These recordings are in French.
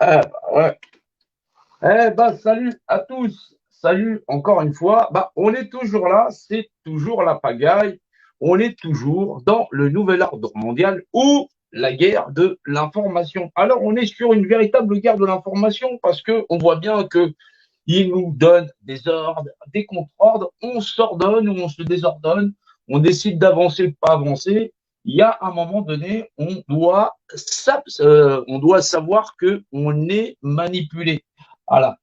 Ouais. Salut à tous. Salut encore une fois. On est toujours là, c'est toujours la pagaille. On est toujours dans le nouvel ordre mondial ou la guerre de l'information. Alors, on est sur une véritable guerre de l'information parce que on voit bien que ils nous donnent des ordres, des contre-ordres, on s'ordonne ou on se désordonne, on décide d'avancer ou de pas avancer. Il y a un moment donné, on doit savoir que on est manipulé. Voilà.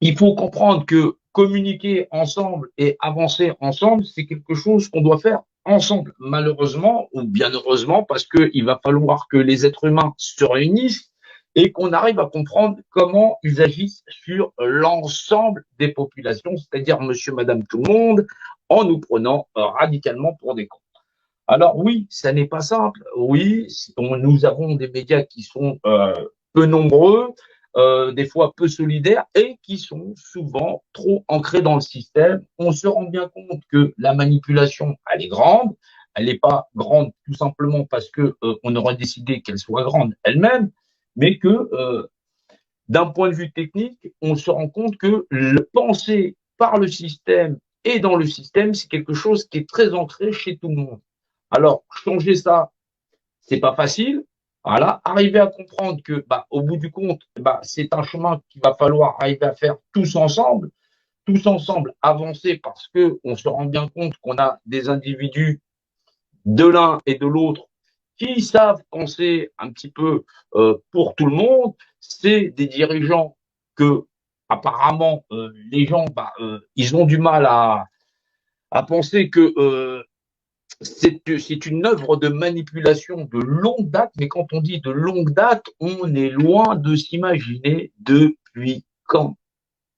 Il faut comprendre que communiquer ensemble et avancer ensemble, c'est quelque chose qu'on doit faire ensemble. Malheureusement, ou bien heureusement, parce qu'il va falloir que les êtres humains se réunissent et qu'on arrive à comprendre comment ils agissent sur l'ensemble des populations, c'est-à-dire monsieur, madame, tout le monde, en nous prenant radicalement pour des cons. Alors oui, ça n'est pas simple. Oui, nous avons des médias qui sont peu nombreux, des fois peu solidaires et qui sont souvent trop ancrés dans le système. On se rend bien compte que la manipulation, elle est grande. Elle n'est pas grande tout simplement parce que on aurait décidé qu'elle soit grande elle-même, mais que d'un point de vue technique, on se rend compte que le penser par le système et dans le système, c'est quelque chose qui est très ancré chez tout le monde. Alors, changer ça, c'est pas facile. Voilà, arriver à comprendre que, au bout du compte, c'est un chemin qu'il va falloir arriver à faire tous ensemble avancer parce que on se rend bien compte qu'on a des individus de l'un et de l'autre qui savent penser un petit peu pour tout le monde. C'est des dirigeants que apparemment les gens, ils ont du mal à penser que c'est une œuvre de manipulation de longue date, mais quand on dit de longue date, on est loin de s'imaginer depuis quand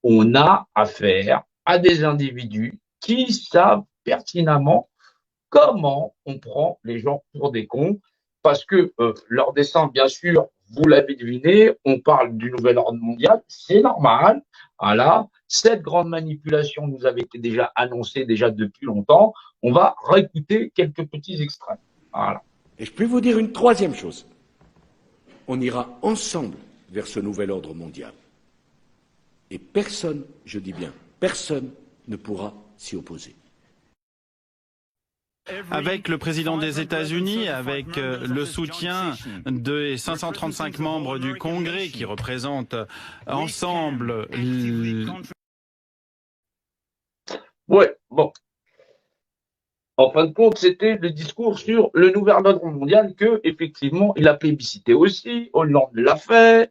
on a affaire à des individus qui savent pertinemment comment on prend les gens pour des cons, parce que leur dessin, bien sûr, vous l'avez deviné, on parle du nouvel ordre mondial, c'est normal. Voilà, cette grande manipulation nous avait été déjà annoncée déjà depuis longtemps. On va réécouter quelques petits extraits. Voilà. Et je peux vous dire une troisième chose. On ira ensemble vers ce nouvel ordre mondial. Et personne, je dis bien, personne ne pourra s'y opposer. Avec le président des États-Unis, avec le soutien des 535 membres du Congrès qui représentent ensemble. Ouais, bon. En fin de compte, c'était le discours sur le nouvel ordre mondial que, effectivement, il a plébiscité aussi. Hollande l'a fait,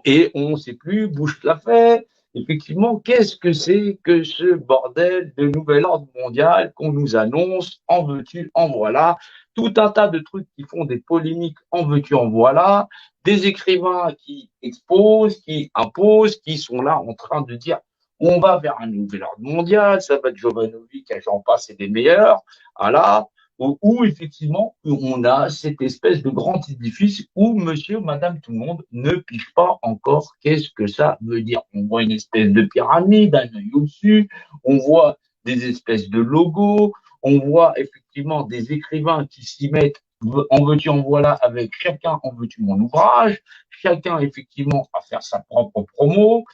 et on ne sait plus, Bush l'a fait. Effectivement, qu'est-ce que c'est que ce bordel de nouvel ordre mondial qu'on nous annonce, en veux-tu, en voilà, tout un tas de trucs qui font des polémiques, en veux-tu, en voilà, des écrivains qui exposent, qui imposent, qui sont là en train de dire on va vers un nouvel ordre mondial, ça va être Jovanovic, j'en passe, et des meilleurs. Voilà, où effectivement on a cette espèce de grand édifice où monsieur, madame, tout le monde ne piche pas encore qu'est-ce que ça veut dire. On voit une espèce de pyramide, un œil au-dessus, on voit des espèces de logos, on voit effectivement des écrivains qui s'y mettent en veux-tu, en voilà, avec chacun en veux-tu mon ouvrage, chacun effectivement à faire sa propre promo.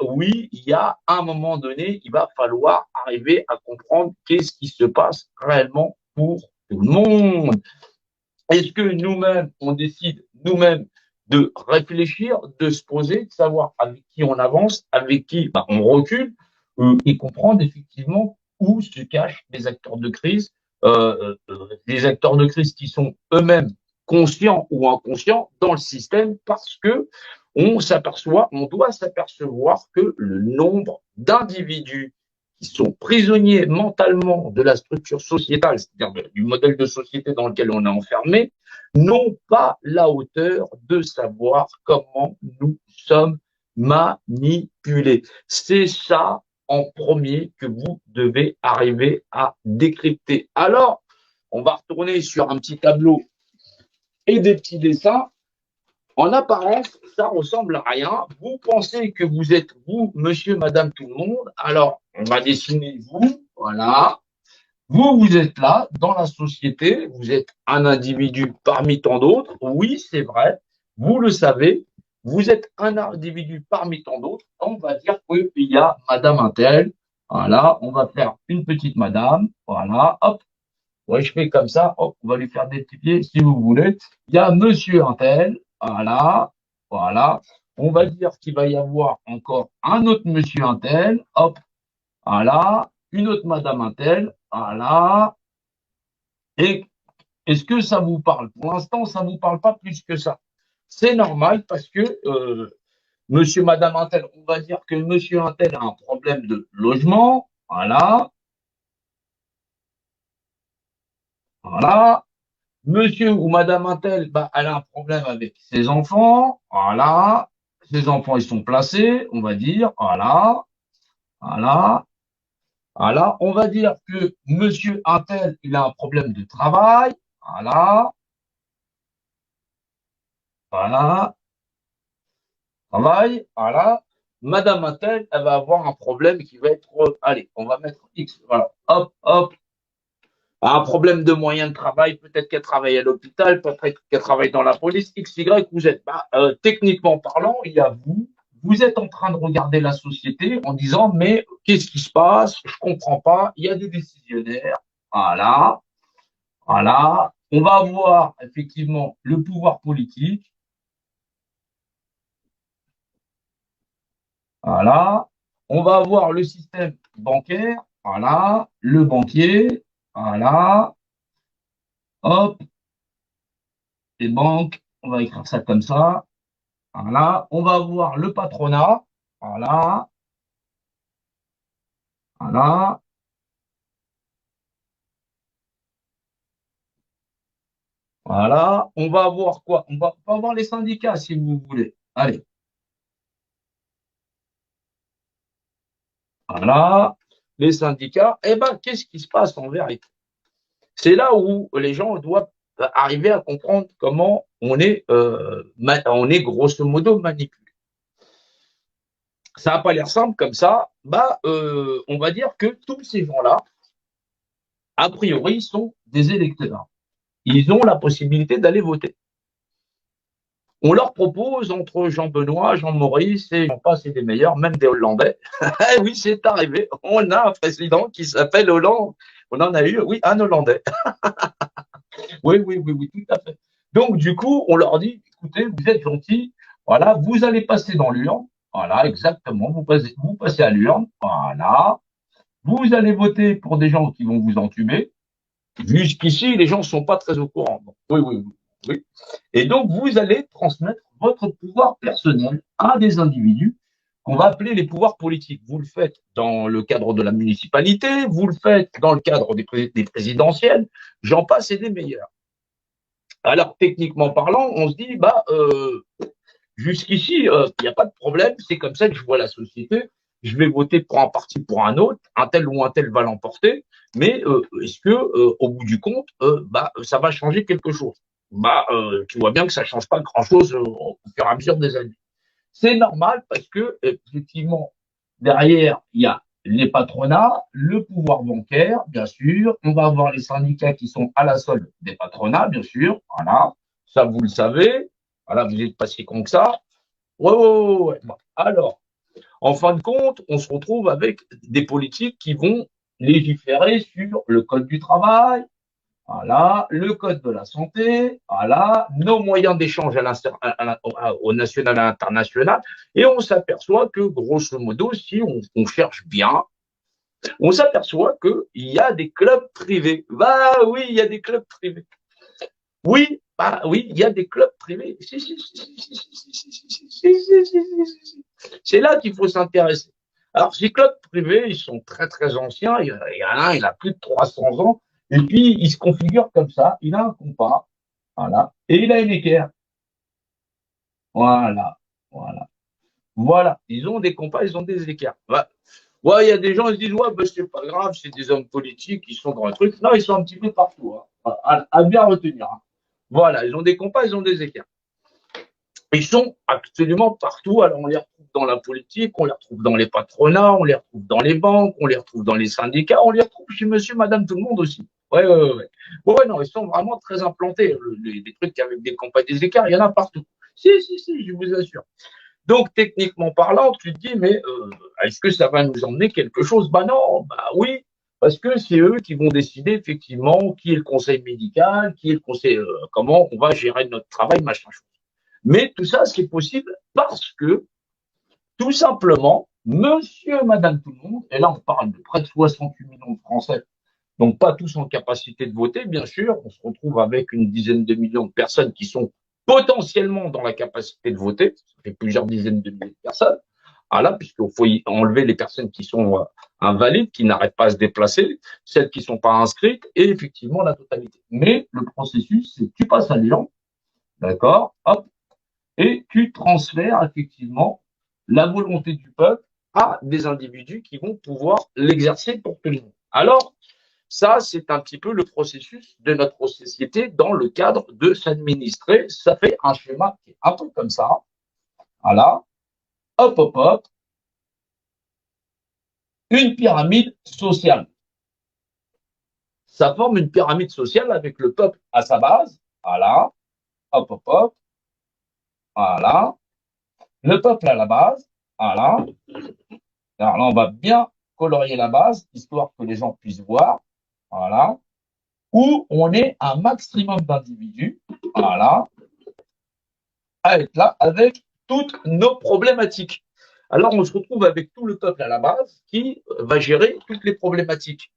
Oui, il y a un moment donné, il va falloir arriver à comprendre qu'est-ce qui se passe réellement pour tout le monde. Est-ce que nous-mêmes, on décide nous-mêmes de réfléchir, de se poser, de savoir avec qui on avance, avec qui on recule, et comprendre effectivement où se cachent les acteurs de crise, des acteurs de crise qui sont eux-mêmes conscients ou inconscients dans le système parce que on doit s'apercevoir que le nombre d'individus qui sont prisonniers mentalement de la structure sociétale, c'est-à-dire du modèle de société dans lequel on est enfermé, n'ont pas la hauteur de savoir comment nous sommes manipulés. C'est ça en premier que vous devez arriver à décrypter. Alors, on va retourner sur un petit tableau et des petits dessins. En apparence, ça ressemble à rien. Vous pensez que vous êtes vous, monsieur, madame, tout le monde. Alors, on va dessiner vous. Voilà. Vous, vous êtes là, dans la société. Vous êtes un individu parmi tant d'autres. Oui, c'est vrai. Vous le savez. vous êtes un individu parmi tant d'autres, on va dire qu'il y a madame Intel, voilà, on va faire une petite madame, voilà, hop, ouais, je fais comme ça, hop, on va lui faire des petits pieds si vous voulez. Il y a monsieur Intel, voilà, voilà. On va dire qu'il va y avoir encore un autre monsieur Intel, hop, voilà, une autre madame Intel, voilà. Et est-ce que ça vous parle? Pour l'instant, ça ne vous parle pas plus que ça. C'est normal parce que monsieur, madame Intel, on va dire que monsieur Intel a un problème de logement, voilà, voilà. Monsieur ou madame Intel, bah, elle a un problème avec ses enfants, voilà. Ses enfants, ils sont placés, on va dire, voilà, voilà, voilà. On va dire que monsieur Intel, il a un problème de travail, voilà, voilà, travail, voilà. Madame Intel, elle va avoir un problème qui va être, allez, on va mettre X, voilà, hop, hop, un problème de moyens de travail, peut-être qu'elle travaille à l'hôpital, peut-être qu'elle travaille dans la police, X, Y ou Z. Bah, techniquement parlant, il y a vous êtes en train de regarder la société en disant, mais qu'est-ce qui se passe? Je comprends pas, il y a des décisionnaires, voilà, voilà. On va avoir effectivement le pouvoir politique, voilà. On va avoir le système bancaire, voilà, le banquier, voilà, hop, les banques, on va écrire ça comme ça. Voilà, on va voir le patronat. Voilà, voilà, voilà. On va voir quoi? On va voir les syndicats si vous voulez. Allez, voilà. Les syndicats, eh ben, qu'est-ce qui se passe en vérité? C'est là où les gens doivent arriver à comprendre comment on est grosso modo manipulé. Ça n'a pas l'air simple comme ça. Bah, on va dire que tous ces gens-là, a priori, sont des électeurs. Ils ont la possibilité d'aller voter. On leur propose entre Jean-Benoît, Jean-Maurice et j'en passe et des meilleurs, même des Hollandais. Eh oui, c'est arrivé. On a un président qui s'appelle Hollande. On en a eu, oui, un Hollandais. Oui, oui, oui, oui, tout à fait. Donc, du coup, on leur dit, écoutez, vous êtes gentils, voilà, vous allez passer dans l'urne. Voilà, exactement. Vous passez à l'urne. Voilà. Vous allez voter pour des gens qui vont vous entuber. Jusqu'ici, les gens ne sont pas très au courant. Oui, oui, oui, oui. Et donc, vous allez transmettre votre pouvoir personnel à des individus qu'on va appeler les pouvoirs politiques. Vous le faites dans le cadre de la municipalité, vous le faites dans le cadre des présidentielles, j'en passe et des meilleurs. Alors, techniquement parlant, on se dit, bah, jusqu'ici, il n'y a pas de problème, c'est comme ça que je vois la société. Je vais voter pour un parti, pour un autre, un tel ou un tel va l'emporter, mais est-ce que, au bout du compte, bah, ça va changer quelque chose? Bah, tu vois bien que ça change pas grand-chose au fur et à mesure des années. C'est normal parce que effectivement, derrière, il y a les patronats, le pouvoir bancaire, bien sûr. On va avoir les syndicats qui sont à la solde des patronats, bien sûr. Voilà, ça vous le savez. Voilà, vous n'êtes pas si con que ça. Ouais, ouais, ouais, ouais. Bon. Alors, en fin de compte, on se retrouve avec des politiques qui vont légiférer sur le code du travail, voilà, le code de la santé, voilà, nos moyens d'échange au national et à l'international, et on s'aperçoit que, grosso modo, si on cherche bien, on s'aperçoit qu'il y a des clubs privés. Bah oui, il y a des clubs privés. Oui, bah oui, il y a des clubs privés. C'est là qu'il faut s'intéresser. Alors, ces clubs privés, ils sont très, très anciens. Il y en a un, il a plus de 300 ans. Et puis, il se configure comme ça. Il a un compas. Voilà. Et il a une équerre. Voilà. Voilà. Voilà. Ils ont des compas, ils ont des équerres. Ouais. Ouais, il y a des gens qui se disent, ouais, ben, c'est pas grave, c'est des hommes politiques, ils sont dans le truc. Non, ils sont un petit peu partout. Hein. À bien retenir. Hein. Voilà. Ils ont des compas, ils ont des équerres. Ils sont absolument partout. Alors, on les retrouve dans la politique, on les retrouve dans les patronats, on les retrouve dans les banques, on les retrouve dans les syndicats, on les retrouve chez monsieur, madame, tout le monde aussi. Ouais, ouais, ouais. Ouais, non, ils sont vraiment très implantés. Les trucs avec des compagnies des écarts, il y en a partout. Si, je vous assure. Donc, techniquement parlant, tu te dis, mais est-ce que ça va nous emmener quelque chose? Bah non, bah oui, parce que c'est eux qui vont décider effectivement qui est le conseil médical, qui est le conseil, comment on va gérer notre travail, machin chose. Mais tout ça, c'est possible parce que, tout simplement, monsieur, madame, tout le monde, et là on parle de près de 68 millions de Français, donc pas tous en capacité de voter, bien sûr, on se retrouve avec une dizaine de millions de personnes qui sont potentiellement dans la capacité de voter, ça fait plusieurs dizaines de milliers de personnes, voilà, puisqu'il faut y enlever les personnes qui sont invalides, qui n'arrêtent pas à se déplacer, celles qui ne sont pas inscrites, et effectivement la totalité. Mais le processus, c'est que tu passes à l'urne, d'accord, hop, et tu transfères effectivement la volonté du peuple à des individus qui vont pouvoir l'exercer pour tout le monde. Alors, ça, c'est un petit peu le processus de notre société dans le cadre de s'administrer. Ça fait un schéma qui est un peu comme ça. Voilà. Hop, hop, hop. Une pyramide sociale. Ça forme une pyramide sociale avec le peuple à sa base. Voilà. Hop, hop, hop. Voilà. Le peuple à la base. Voilà. Alors là, on va bien colorier la base, histoire que les gens puissent voir. Voilà. Où on est un maximum d'individus. Voilà. À être là avec toutes nos problématiques. Alors, on se retrouve avec tout le peuple à la base qui va gérer toutes les problématiques.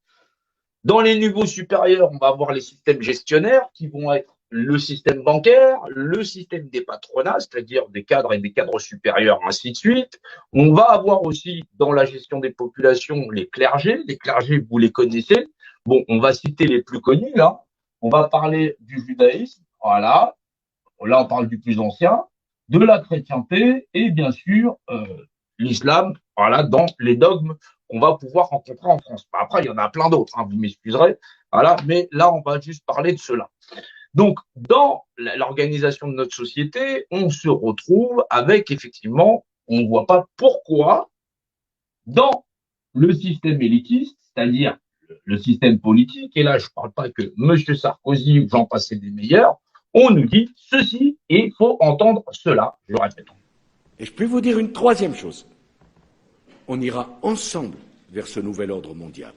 Dans les niveaux supérieurs, on va avoir les systèmes gestionnaires qui vont être le système bancaire, le système des patronats, c'est-à-dire des cadres et des cadres supérieurs, ainsi de suite. On va avoir aussi dans la gestion des populations les clergés. Les clergés, vous les connaissez. Bon, on va citer les plus connus. Hein. On va parler du judaïsme, voilà. Là, on parle du plus ancien, de la chrétienté et bien sûr l'islam, voilà, dans les dogmes qu'on va pouvoir rencontrer en France. Après, il y en a plein d'autres, hein, vous m'excuserez, voilà, mais là, on va juste parler de cela. Donc, dans l'organisation de notre société, on se retrouve avec, effectivement, on ne voit pas pourquoi, dans le système élitiste, c'est-à-dire le système politique, et là, je ne parle pas que M. Sarkozy ou j'en passais des meilleurs, on nous dit ceci et il faut entendre cela, je répète. Et je peux vous dire une troisième chose. On ira ensemble vers ce nouvel ordre mondial.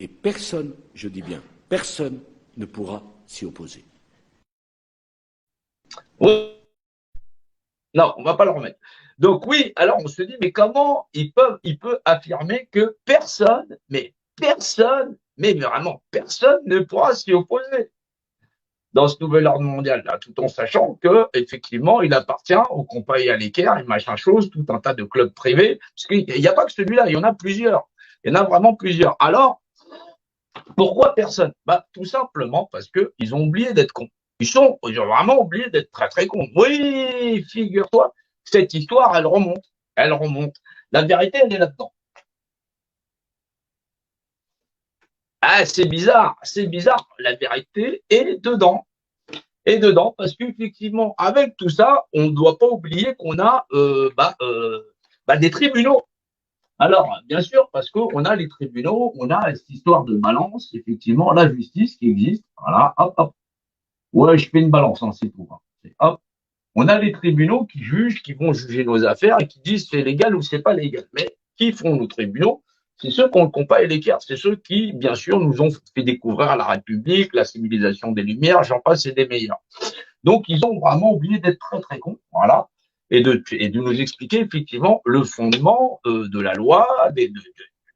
Et personne, je dis bien, personne ne pourra s'y opposer. Oui. Non, on ne va pas le remettre. Donc oui, alors on se dit, mais comment il peut affirmer que personne, mais vraiment personne ne pourra s'y opposer dans ce nouvel ordre mondial, là, tout en sachant que effectivement, il appartient au compagnie à l'équerre et machin chose, tout un tas de clubs privés, parce qu'il n'y a pas que celui-là, il y en a plusieurs. Il y en a vraiment plusieurs. Alors, pourquoi personne? Bah, tout simplement parce que ils ont oublié d'être cons. Ils ont vraiment oublié d'être très très cons. Oui, figure-toi, cette histoire, elle remonte. Elle remonte. La vérité, elle est là-dedans. Ah, c'est bizarre, c'est bizarre. La vérité est dedans. Et dedans, parce qu'effectivement, avec tout ça, on ne doit pas oublier qu'on a des tribunaux. Alors, bien sûr, parce qu'on a les tribunaux, on a cette histoire de balance, effectivement, la justice qui existe. Voilà, hop, hop. Ouais, je fais une balance, hein, c'est tout. Hein. Hop. On a les tribunaux qui jugent, qui vont juger nos affaires et qui disent c'est légal ou c'est pas légal. Mais qui font nos tribunaux? C'est ceux qui ont le compas et l'équerre. C'est ceux qui, bien sûr, nous ont fait découvrir la République, la civilisation des Lumières, j'en passe, c'est des meilleurs. Donc, ils ont vraiment oublié d'être très, très cons. Voilà. Et de nous expliquer effectivement le fondement de la loi,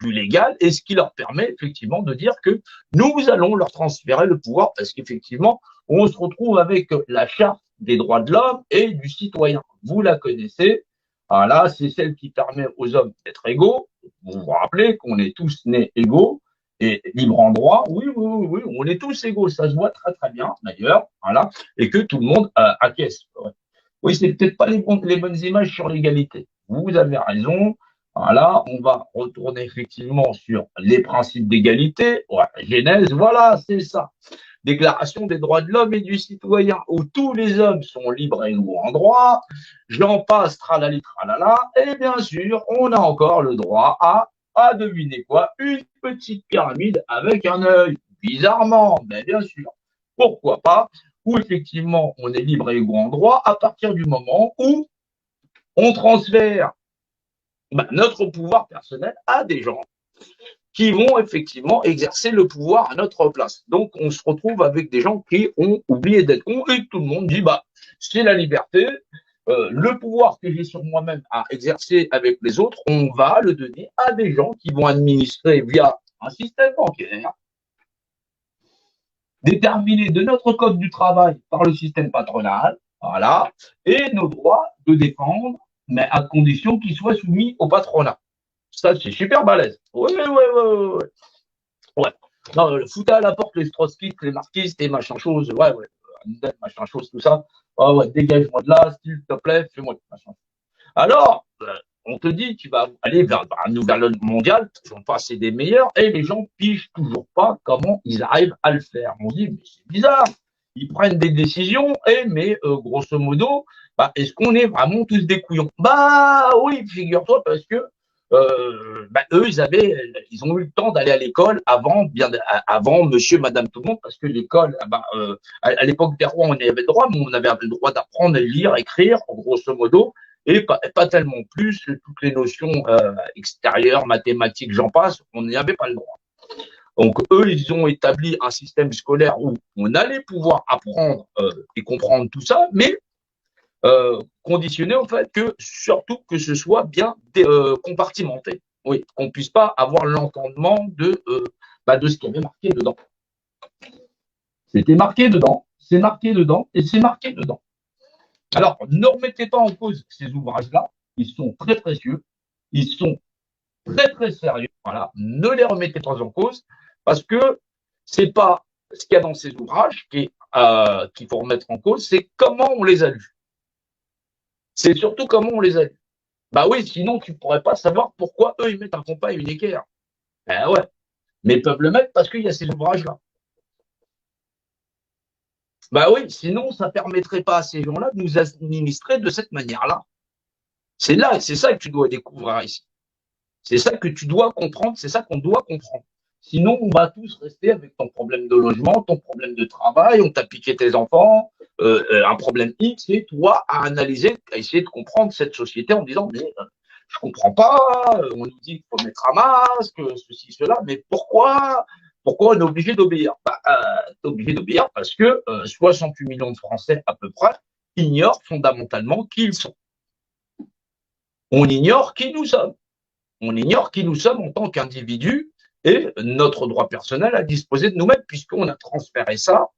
du légal, et ce qui leur permet effectivement de dire que nous allons leur transférer le pouvoir, parce qu'effectivement, on se retrouve avec la charte des droits de l'homme et du citoyen. Vous la connaissez. Voilà, c'est celle qui permet aux hommes d'être égaux. Vous vous rappelez qu'on est tous nés égaux et libres en droit. Oui, oui, oui, on est tous égaux. Ça se voit très, très bien, d'ailleurs. Voilà. Et que tout le monde acquiesce. Ouais. Oui, c'est peut-être pas les bonnes images sur l'égalité. Vous avez raison. Voilà, on va retourner effectivement sur les principes d'égalité. Ouais, Genèse, voilà, c'est ça. Déclaration des droits de l'homme et du citoyen, où tous les hommes sont libres et égaux en droit. J'en passe, tralali, tralala. Et bien sûr, on a encore le droit à deviner quoi? Une petite pyramide avec un œil. Bizarrement, mais bien sûr. Pourquoi pas? où effectivement on est libre et égaux en droit à partir du moment où on transfère notre pouvoir personnel à des gens qui vont effectivement exercer le pouvoir à notre place. Donc, on se retrouve avec des gens qui ont oublié d'être cons et tout le monde dit, c'est la liberté, le pouvoir que j'ai sur moi-même à exercer avec les autres, on va le donner à des gens qui vont administrer via un système bancaire déterminé de notre code du travail par le système patronal, voilà, et nos droits de défendre, mais à condition qu'ils soient soumis au patronat. Ça, c'est super balèze. Ouais. Ouais. Non, foutez à la porte les trotskistes, les marxistes et machin chose. Ouais. Machin chose, tout ça. Ouais, dégage-moi de là, s'il te plaît, fais-moi machin. Alors, on te dit, tu vas aller vers un nouvel ordre mondial, ils sont pas assez des meilleurs, et les gens pigent toujours pas comment ils arrivent à le faire. On dit, mais c'est bizarre. Ils prennent des décisions, mais grosso modo, est-ce qu'on est vraiment tous des couillons? Oui, figure-toi, parce que eux, ils ont eu le temps d'aller à l'école avant monsieur, madame, tout le monde, parce que l'école, à l'époque des rois, on y avait le droit, mais on avait le droit d'apprendre à lire, écrire, grosso modo, et pas tellement plus toutes les notions extérieures, mathématiques, j'en passe, on n'y avait pas le droit. Donc eux, ils ont établi un système scolaire où on allait pouvoir apprendre et comprendre tout ça, mais conditionné en fait que surtout que ce soit bien compartimenté. Oui, qu'on puisse pas avoir l'entendement de ce qui avait marqué dedans. C'était marqué dedans, c'est marqué dedans et c'est marqué dedans. Alors, ne remettez pas en cause ces ouvrages-là, ils sont très précieux, ils sont très très sérieux. Voilà, ne les remettez pas en cause parce que c'est pas ce qu'il y a dans ces ouvrages qu'il faut remettre en cause, c'est comment on les a lus. C'est surtout comment on les a lus. Oui, sinon tu pourrais pas savoir pourquoi eux ils mettent un compas et une équerre. Ouais, mais ils peuvent le mettre parce qu'il y a ces ouvrages-là. Oui, sinon ça permettrait pas à ces gens-là de nous administrer de cette manière-là. C'est ça que tu dois découvrir ici. C'est ça que tu dois comprendre, c'est ça qu'on doit comprendre. Sinon, on va tous rester avec ton problème de logement, ton problème de travail, on t'a piqué tes enfants, un problème X, et toi à analyser, à essayer de comprendre cette société en disant, mais je comprends pas, on nous dit qu'il faut mettre un masque, ceci, cela, mais pourquoi on est obligé d'obéir? T'es obligé d'obéir parce que 68 millions de Français à peu près ignorent fondamentalement qui ils sont. On ignore qui nous sommes. On ignore qui nous sommes en tant qu'individus et notre droit personnel à disposer de nous-mêmes, puisqu'on a transféré ça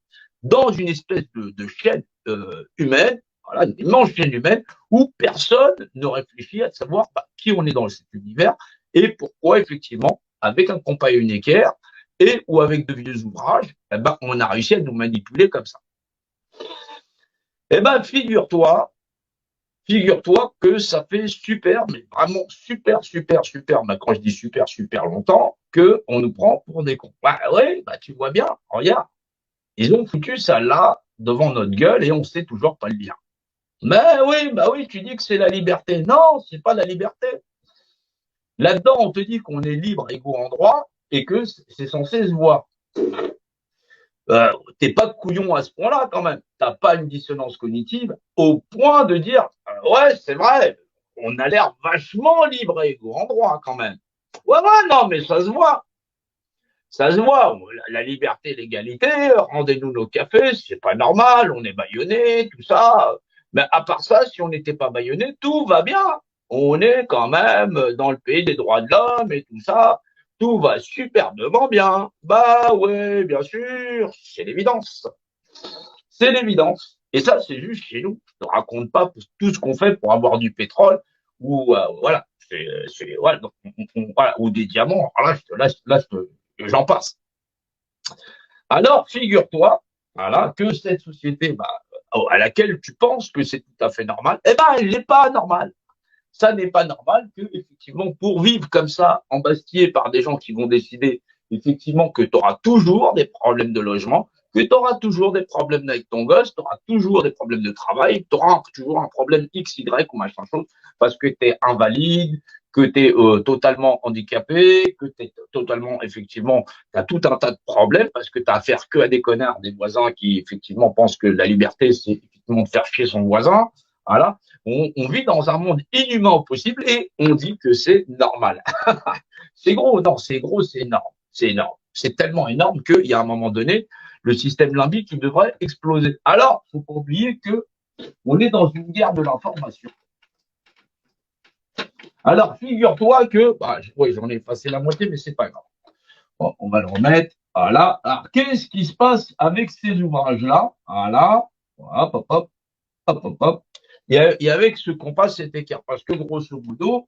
dans une espèce de chaîne humaine, voilà, une immense chaîne humaine, où personne ne réfléchit à savoir qui on est dans cet univers et pourquoi, effectivement, avec un compas et une équerre, ou avec de vieux ouvrages, on a réussi à nous manipuler comme ça. Figure-toi que ça fait super, mais vraiment super, quand je dis super longtemps, que on nous prend pour des cons. Tu vois bien, regarde, ils ont foutu ça là, devant notre gueule, et on sait toujours pas le lire. Oui, tu dis que c'est la liberté. Non, c'est pas la liberté. Là-dedans, on te dit qu'on est libre, égaux en droit, et que c'est censé se voir. T'es pas couillon à ce point-là quand même. T'as pas une dissonance cognitive au point de dire ouais, c'est vrai, on a l'air vachement libre et égaux en droit quand même. Ouais, non, mais ça se voit. Ça se voit. La liberté, l'égalité, rendez-nous nos cafés, c'est pas normal, on est bâillonné, tout ça. Mais à part ça, si on n'était pas bâillonné, tout va bien. On est quand même dans le pays des droits de l'homme et tout ça. Tout va superbement bien. Ouais, bien sûr, c'est l'évidence. C'est l'évidence. Et ça, c'est juste chez nous. Je ne raconte pas tout ce qu'on fait pour avoir du pétrole ou voilà, voilà, donc, voilà, ou des diamants. Alors là, j'en passe. Alors, figure-toi, voilà, que cette société, à laquelle tu penses que c'est tout à fait normal, elle n'est pas normale. Ça n'est pas normal que, effectivement, pour vivre comme ça, embastillé par des gens qui vont décider, effectivement, que tu auras toujours des problèmes de logement, que tu auras toujours des problèmes avec ton gosse, tu auras toujours des problèmes de travail, tu auras toujours un problème X, Y ou machin chose, parce que tu es invalide, que tu es totalement handicapé, que tu es totalement, effectivement, tu as tout un tas de problèmes parce que tu as affaire que à des connards, des voisins qui, effectivement, pensent que la liberté, c'est effectivement de faire chier son voisin. Voilà. On vit dans un monde inhumain au possible et on dit que c'est normal. C'est gros, non, c'est gros, c'est énorme. C'est énorme. C'est tellement énorme qu'il y a un moment donné, le système limbique, il devrait exploser. Alors, faut pas oublier que on est dans une guerre de l'information. Alors, figure-toi que, oui, j'en ai effacé la moitié, mais c'est pas grave. Bon, on va le remettre. Voilà. Alors, qu'est-ce qui se passe avec ces ouvrages-là? Voilà. Hop, hop, hop, hop, hop, hop. Et avec ce compas, cet écart. Parce que, grosso modo,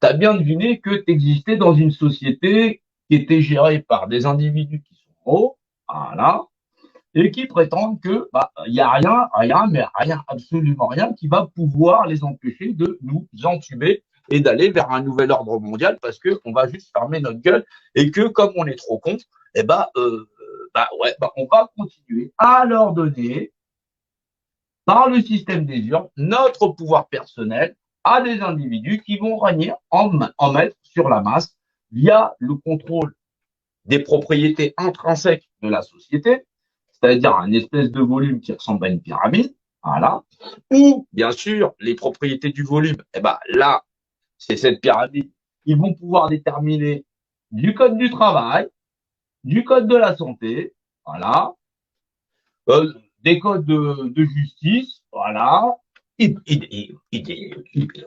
tu as bien deviné que tu existais dans une société qui était gérée par des individus qui sont hauts, voilà, et qui prétendent que il y a rien, absolument rien qui va pouvoir les empêcher de nous entuber et d'aller vers un nouvel ordre mondial parce que on va juste fermer notre gueule et que comme on est trop con, on va continuer à leur donner par le système des urnes notre pouvoir personnel à des individus qui vont régner en maître sur la masse via le contrôle des propriétés intrinsèques de la société, c'est-à-dire un espèce de volume qui ressemble à une pyramide, voilà, ou bien sûr les propriétés du volume, là, c'est cette pyramide, ils vont pouvoir déterminer du code du travail, du code de la santé, voilà, des codes de justice, voilà,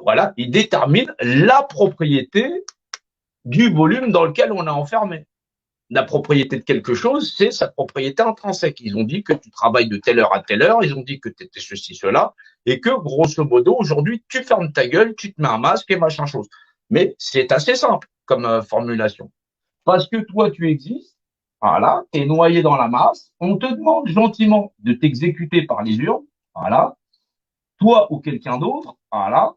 voilà, il détermine la propriété du volume dans lequel on est enfermé. La propriété de quelque chose, c'est sa propriété intrinsèque. Ils ont dit que tu travailles de telle heure à telle heure, ils ont dit que tu étais ceci, cela, et que, grosso modo, aujourd'hui, tu fermes ta gueule, tu te mets un masque et machin chose. Mais c'est assez simple comme formulation. Parce que toi, tu existes, voilà, tu es noyé dans la masse, on te demande gentiment de t'exécuter par les urnes, voilà, toi ou quelqu'un d'autre, voilà,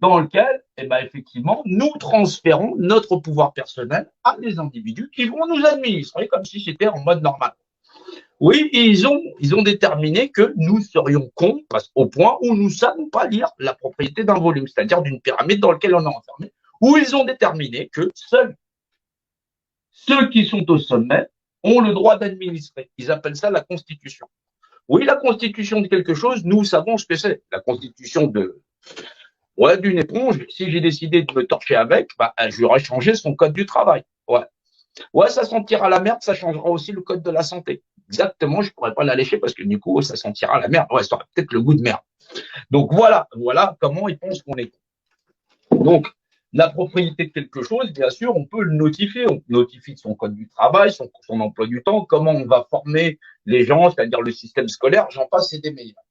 dans lequel, effectivement, nous transférons notre pouvoir personnel à des individus qui vont nous administrer comme si c'était en mode normal. Oui, ils ont déterminé que nous serions cons au point où nous ne savons pas lire la propriété d'un volume, c'est-à-dire d'une pyramide dans laquelle on est enfermé, où ils ont déterminé que seuls ceux qui sont au sommet ont le droit d'administrer. Ils appellent ça la Constitution. Oui, la Constitution de quelque chose, nous savons ce que c'est. La Constitution d'une éponge, si j'ai décidé de me torcher avec, je lui aurais changé son code du travail. Ouais, ça sentira la merde, ça changera aussi le code de la santé. Exactement, je pourrais pas la lécher parce que du coup, ça sentira la merde. Ouais, ça aura peut-être le goût de merde. Donc voilà comment ils pensent qu'on est. Donc, la propriété de quelque chose, bien sûr, on peut le notifier. On notifie son code du travail, son emploi du temps, comment on va former les gens, c'est-à-dire le système scolaire, j'en passe, c'est des meilleurs.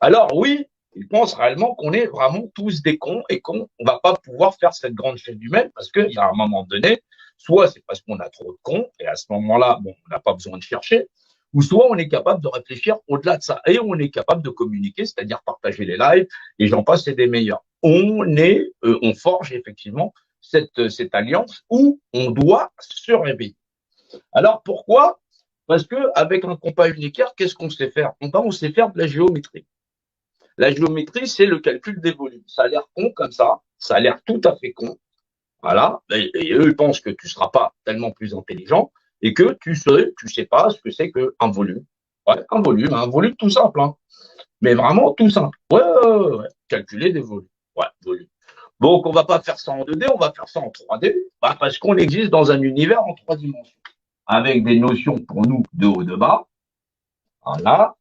Alors oui, ils pensent réellement qu'on est vraiment tous des cons et qu'on ne va pas pouvoir faire cette grande chaîne humaine parce qu'il y a un moment donné, soit c'est parce qu'on a trop de cons et à ce moment-là, on n'a pas besoin de chercher, ou soit on est capable de réfléchir au-delà de ça et on est capable de communiquer, c'est-à-dire partager les lives et j'en passe, c'est des meilleurs. On forge effectivement cette alliance où on doit se réveiller. Alors pourquoi? Parce que avec un compas unitaire, qu'est-ce qu'on sait faire? On sait faire de la géométrie. La géométrie, c'est le calcul des volumes. Ça a l'air con comme ça a l'air tout à fait con. Voilà. Et eux, ils pensent que tu ne seras pas tellement plus intelligent et que tu sais pas ce que c'est qu'un volume. Ouais, un volume tout simple, hein. Mais vraiment tout simple. Ouais. Calculer des volumes. Ouais, volume. Donc, on va pas faire ça en 2D, on va faire ça en 3D, parce qu'on existe dans un univers en 3 dimensions, avec des notions pour nous de haut, de bas. Voilà.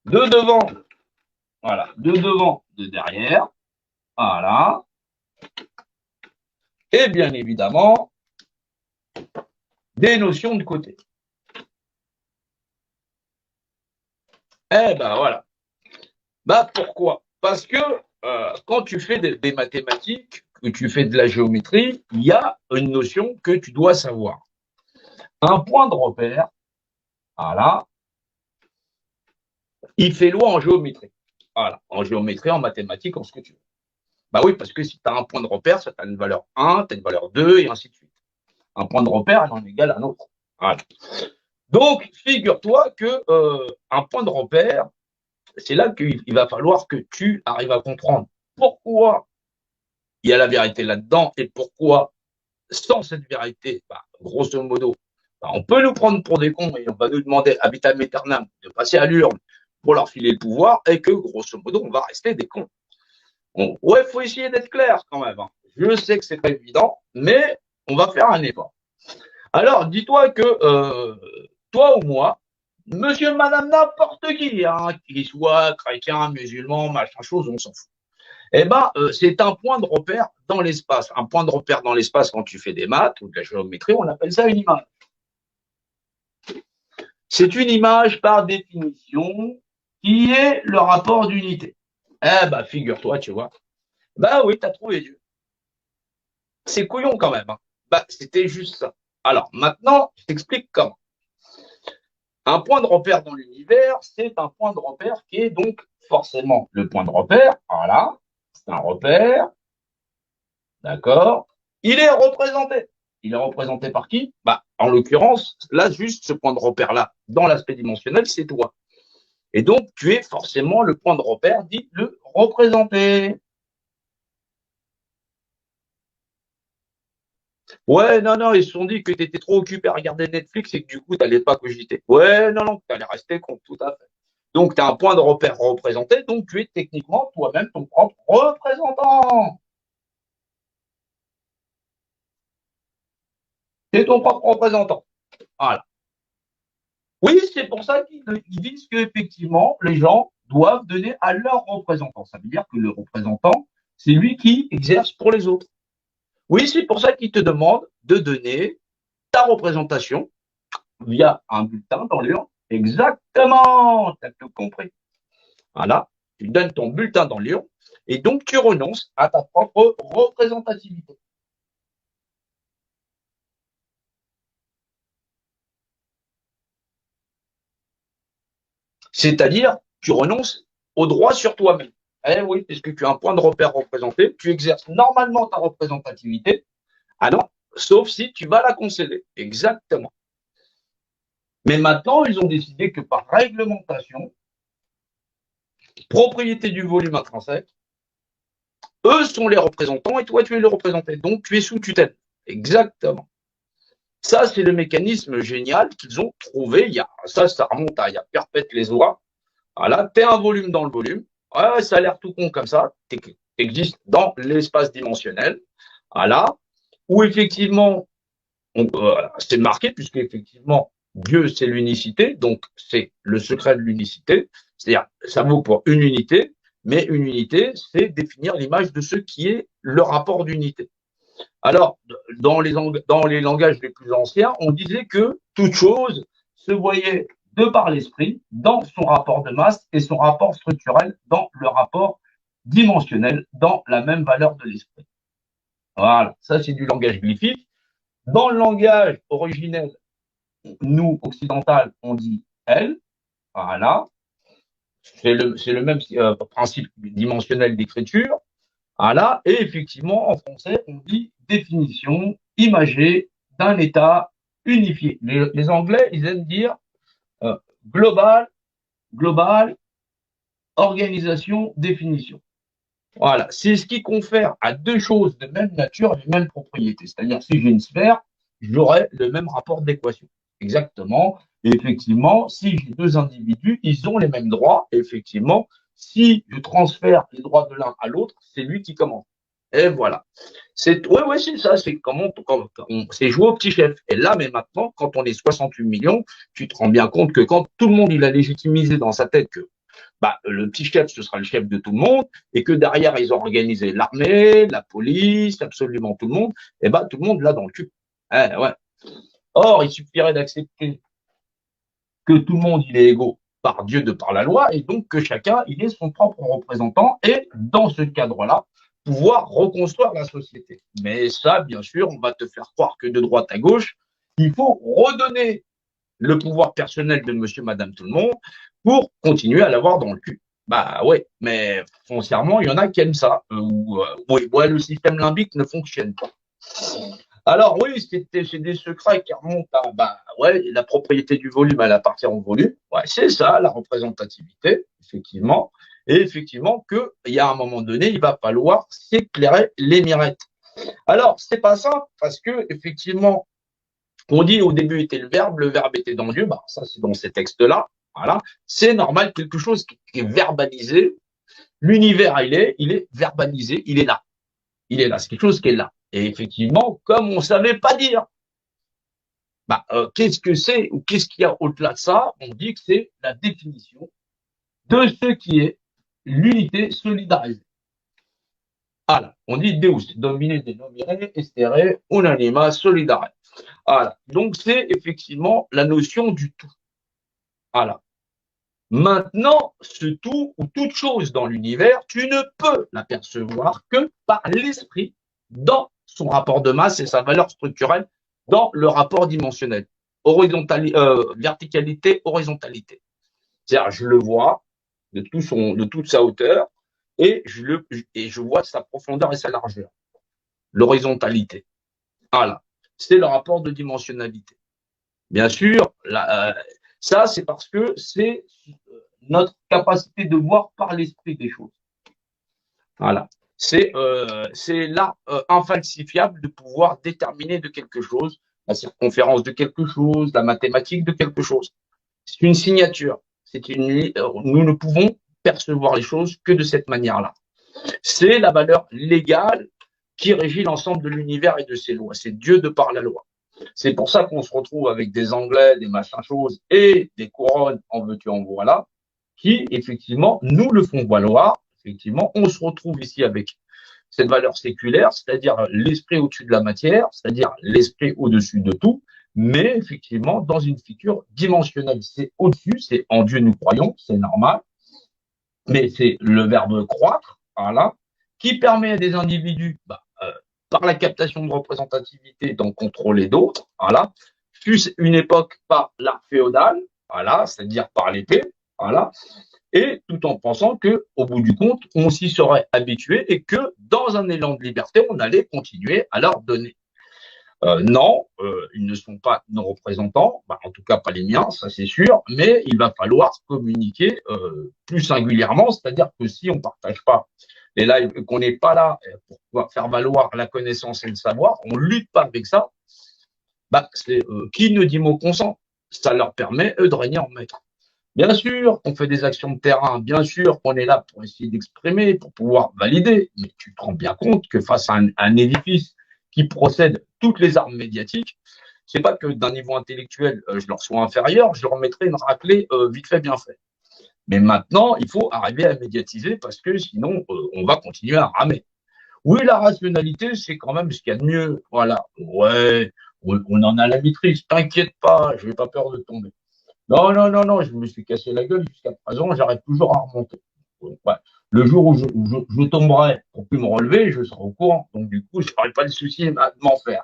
De devant. Voilà. De devant, de derrière. Voilà. Et bien évidemment, des notions de côté. Voilà. Pourquoi? Parce que quand tu fais des mathématiques, que tu fais de la géométrie, il y a une notion que tu dois savoir. Un point de repère, voilà, il fait loi en géométrie. Voilà, en géométrie, en mathématiques, en ce que tu veux. Oui, parce que si tu as un point de repère, ça a une valeur 1, tu as une valeur 2, et ainsi de suite. Un point de repère, il en égale un autre. Voilà. Donc, figure-toi que un point de repère, c'est là qu'il va falloir que tu arrives à comprendre pourquoi il y a la vérité là-dedans. Et pourquoi, sans cette vérité, grosso modo, on peut nous prendre pour des cons et on va nous demander, à vitam aeternam, de passer à l'urne pour leur filer le pouvoir et que, grosso modo, on va rester des cons. Bon, ouais, faut essayer d'être clair quand même. Je sais que c'est pas évident, mais on va faire un effort. Alors, dis-toi que toi ou moi, monsieur, madame, n'importe qui, qu'il soit chrétien, musulman, machin chose, on s'en fout. Eh ben, c'est un point de repère dans l'espace. Un point de repère dans l'espace, quand tu fais des maths ou de la géométrie, on appelle ça une image. C'est une image par définition qui est le rapport d'unité. Eh ben, figure-toi, tu vois. Bah oui, t'as trouvé Dieu. C'est couillon quand même. C'était juste ça. Alors, maintenant, je t'explique comment. Un point de repère dans l'univers, c'est un point de repère qui est donc forcément le point de repère. Voilà, c'est un repère. D'accord. Il est représenté. Il est représenté par qui? En l'occurrence, là, juste ce point de repère-là, dans l'aspect dimensionnel, c'est toi. Et donc, tu es forcément le point de repère dit le représenté. Ouais, non, ils se sont dit que tu étais trop occupé à regarder Netflix et que du coup, tu n'allais pas cogiter. Ouais, non, tu allais rester compte, tout à fait. Donc, tu as un point de repère représenté, donc tu es techniquement toi-même ton propre représentant. C'est ton propre représentant. Voilà. Oui, c'est pour ça qu'ils disent qu'effectivement, les gens doivent donner à leur représentant. Ça veut dire que le représentant, c'est lui qui exerce pour les autres. Oui, c'est pour ça qu'ils te demandent de donner ta représentation via un bulletin dans l'urne. Exactement, tu as tout compris. Voilà, tu donnes ton bulletin dans l'urne et donc tu renonces à ta propre représentativité. C'est-à-dire, tu renonces au droit sur toi-même. Eh oui, puisque tu as un point de repère représenté, tu exerces normalement ta représentativité. Ah non, sauf si tu vas la concéder. Exactement. Mais maintenant, ils ont décidé que par réglementation, propriété du volume intrinsèque, eux sont les représentants et toi, tu es le représenté. Donc, tu es sous tutelle. Exactement. Ça, c'est le mécanisme génial qu'ils ont trouvé. Ça remonte à il y a perpète les oies. Voilà, tu es un volume dans le volume. Ouais, ça a l'air tout con comme ça. Tu existes dans l'espace dimensionnel. Voilà. Où effectivement, c'est marqué, puisque effectivement, Dieu, c'est l'unicité. Donc, c'est le secret de l'unicité. C'est-à-dire, ça vaut pour une unité. Mais une unité, c'est définir l'image de ce qui est le rapport d'unité. Alors, dans les langages les plus anciens, on disait que toute chose se voyait de par l'esprit dans son rapport de masse et son rapport structurel dans le rapport dimensionnel dans la même valeur de l'esprit. Voilà, ça c'est du langage glyphique. Dans le langage originel, nous, occidental, on dit elle. Voilà, c'est le même principe dimensionnel d'écriture. Voilà. Et effectivement, en français, on dit définition imagée d'un état unifié. Les Anglais, ils aiment dire euh, global, global, organisation, définition. Voilà. C'est ce qui confère à deux choses de même nature les mêmes propriétés. C'est-à-dire, si j'ai une sphère, j'aurai le même rapport d'équation. Exactement. Et effectivement, si j'ai deux individus, ils ont les mêmes droits. Et effectivement, si je transfère les droits de l'un à l'autre, c'est lui qui commence. Et voilà. Ouais, c'est ça. C'est comment c'est jouer au petit chef. Et là, mais maintenant, quand on est 68 millions, tu te rends bien compte que quand tout le monde il a légitimisé dans sa tête que le petit chef, ce sera le chef de tout le monde, et que derrière, ils ont organisé l'armée, la police, absolument tout le monde, et tout le monde là dans le cul. Ouais. Or, il suffirait d'accepter que tout le monde il est égaux par Dieu de par la loi, et donc que chacun il est son propre représentant, et dans ce cadre-là, pouvoir reconstruire la société. Mais ça, bien sûr, on va te faire croire que de droite à gauche, il faut redonner le pouvoir personnel de monsieur, madame, tout le monde pour continuer à l'avoir dans le cul. Ouais, mais foncièrement, il y en a qui aiment ça, le système limbique ne fonctionne pas. Alors oui, c'est des secrets qui remontent à, bah, ouais, la propriété du volume, elle appartient au volume. Ouais, c'est ça, la représentativité, effectivement. Et effectivement il y a un moment donné, il va falloir s'éclairer les mirettes. Alors, c'est pas simple parce que, effectivement, on dit au début était le verbe était dans Dieu, bah, ça c'est dans ces textes-là. Voilà. C'est normal, quelque chose qui est verbalisé. L'univers, il est verbalisé, il est là. Il est là, c'est quelque chose qui est là. Et effectivement, comme on savait pas dire, bah, qu'est-ce que c'est ou qu'est-ce qu'il y a au-delà de ça? On dit que c'est la définition de ce qui est l'unité solidarisée. Voilà, on dit Deus, domine, denomine, estere, unanima, solidare. Voilà, donc c'est effectivement la notion du tout. Voilà. Maintenant, ce tout ou toute chose dans l'univers, tu ne peux l'apercevoir que par l'esprit dans son rapport de masse et sa valeur structurelle dans le rapport dimensionnel. Verticalité, horizontalité. C'est-à-dire, je le vois de toute sa hauteur et je vois sa profondeur et sa largeur. L'horizontalité. Voilà. C'est le rapport de dimensionnalité. Bien sûr, ça, c'est parce que c'est notre capacité de voir par l'esprit des choses. Voilà. C'est l'art infalsifiable de pouvoir déterminer de quelque chose, la circonférence de quelque chose, la mathématique de quelque chose. C'est une signature. Nous ne pouvons percevoir les choses que de cette manière-là. C'est la valeur légale qui régit l'ensemble de l'univers et de ses lois. C'est Dieu de par la loi. C'est pour ça qu'on se retrouve avec des Anglais, des machins choses et des couronnes en veux-tu en voilà, qui effectivement nous le font valoir. Effectivement, on se retrouve ici avec cette valeur séculaire, c'est-à-dire l'esprit au-dessus de la matière, c'est-à-dire l'esprit au-dessus de tout, mais effectivement dans une figure dimensionnelle. C'est au-dessus, c'est en Dieu nous croyons, c'est normal, mais c'est le verbe croître, voilà, qui permet à des individus, par la captation de représentativité, d'en contrôler d'autres, voilà, fût une époque par l'art féodal, voilà, c'est-à-dire par l'épée, voilà, et tout en pensant que, au bout du compte, on s'y serait habitué et que, dans un élan de liberté, on allait continuer à leur donner. Non, ils ne sont pas nos représentants, en tout cas pas les miens, ça c'est sûr, mais il va falloir communiquer plus singulièrement, c'est-à-dire que si on partage pas les lives, qu'on n'est pas là pour pouvoir faire valoir la connaissance et le savoir, on lutte pas avec ça, c'est qui ne dit mot consent, ça leur permet eux de régner en maître. Bien sûr qu'on fait des actions de terrain, bien sûr qu'on est là pour essayer d'exprimer, pour pouvoir valider, mais tu te rends bien compte que face à un édifice qui procède toutes les armes médiatiques, c'est pas que d'un niveau intellectuel, je leur sois inférieur, je leur mettrai une raclée vite fait, bien fait. Mais maintenant, il faut arriver à médiatiser parce que sinon, on va continuer à ramer. Oui, la rationalité, c'est quand même ce qu'il y a de mieux. Voilà. Ouais, on en a la maîtrise. T'inquiète pas, je n'ai pas peur de tomber. Non, non, non, non, je me suis cassé la gueule jusqu'à présent, j'arrive toujours à remonter. Donc, ouais. Le jour où je tomberai pour plus me relever, je serai au courant. Donc, du coup, je n'aurai pas de souci à m'en faire.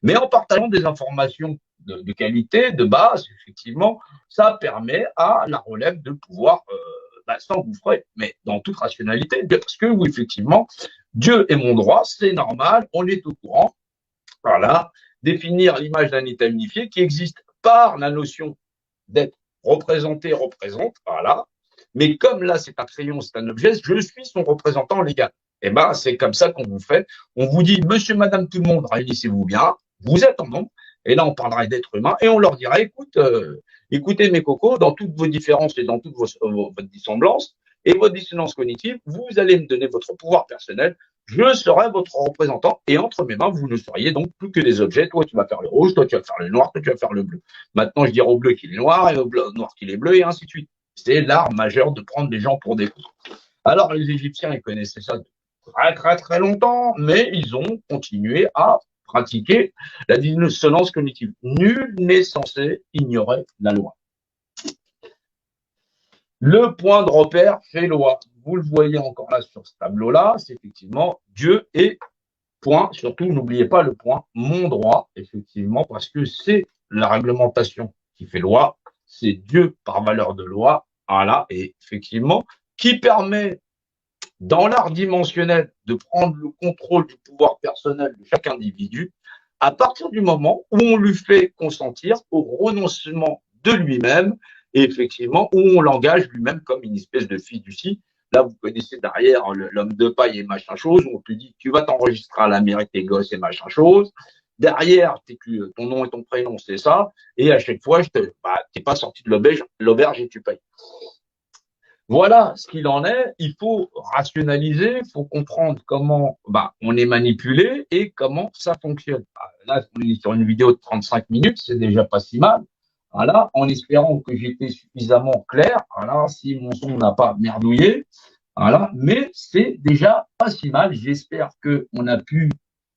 Mais en partageant des informations de qualité, de base, effectivement, ça permet à la relève de pouvoir s'engouffrer, mais dans toute rationalité, parce que oui, effectivement, Dieu est mon droit, c'est normal, on est au courant. Voilà, définir l'image d'un état unifié qui existe par la notion d'être représenté, représente, voilà. Mais comme là, c'est un crayon, c'est un objet, je suis son représentant légal. Et c'est comme ça qu'on vous fait. On vous dit, monsieur, madame, tout le monde, réunissez-vous bien, vous êtes en nombre. Et là, on parlerait d'êtres humains et on leur dirait, écoutez mes cocos, dans toutes vos différences et dans toute votre dissemblance et votre dissonance cognitive, vous allez me donner votre pouvoir personnel, je serai votre représentant et entre mes mains, vous ne seriez donc plus que des objets. Toi, tu vas faire le rouge, toi, tu vas faire le noir, toi, tu vas faire le bleu. Maintenant, je dirais au bleu qu'il est noir et au noir qu'il est bleu et ainsi de suite. C'est l'art majeur de prendre les gens pour des cons. Alors, les Égyptiens, ils connaissaient ça très, très, très longtemps, mais ils ont continué à pratiquer la dissonance cognitive. Nul n'est censé ignorer la loi. Le point de repère fait loi. Vous le voyez encore là sur ce tableau-là, c'est effectivement Dieu et point, surtout n'oubliez pas le point, mon droit, effectivement, parce que c'est la réglementation qui fait loi, c'est Dieu par valeur de loi, voilà, et effectivement, qui permet dans l'art dimensionnel de prendre le contrôle du pouvoir personnel de chaque individu, à partir du moment où on lui fait consentir au renoncement de lui-même, et effectivement, où on l'engage lui-même comme une espèce de fiducie. Là, vous connaissez derrière l'homme de paille et machin chose, où on te dit, tu vas t'enregistrer à la mairie tes gosses et machin chose. Derrière, ton nom et ton prénom, c'est ça. Et à chaque fois, t'es pas sorti de l'auberge et tu payes. Voilà ce qu'il en est. Il faut rationaliser, il faut comprendre comment on est manipulé et comment ça fonctionne. Là, on est sur une vidéo de 35 minutes, c'est déjà pas si mal. Voilà, en espérant que j'étais suffisamment clair. Voilà, si mon son n'a pas merdouillé. Voilà, mais c'est déjà pas si mal. J'espère que on a pu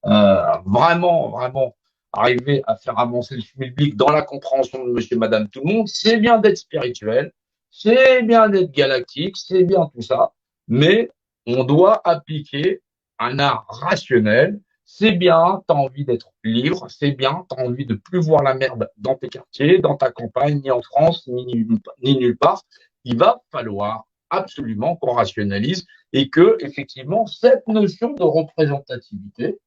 vraiment arriver à faire avancer le schmilblick dans la compréhension de monsieur, madame, tout le monde. C'est bien d'être spirituel. C'est bien d'être galactique, c'est bien tout ça, mais on doit appliquer un art rationnel. C'est bien, tu as envie d'être libre, c'est bien, tu as envie de plus voir la merde dans tes quartiers, dans ta campagne, ni en France, ni nulle part. Il va falloir absolument qu'on rationalise et que, effectivement, cette notion de représentativité,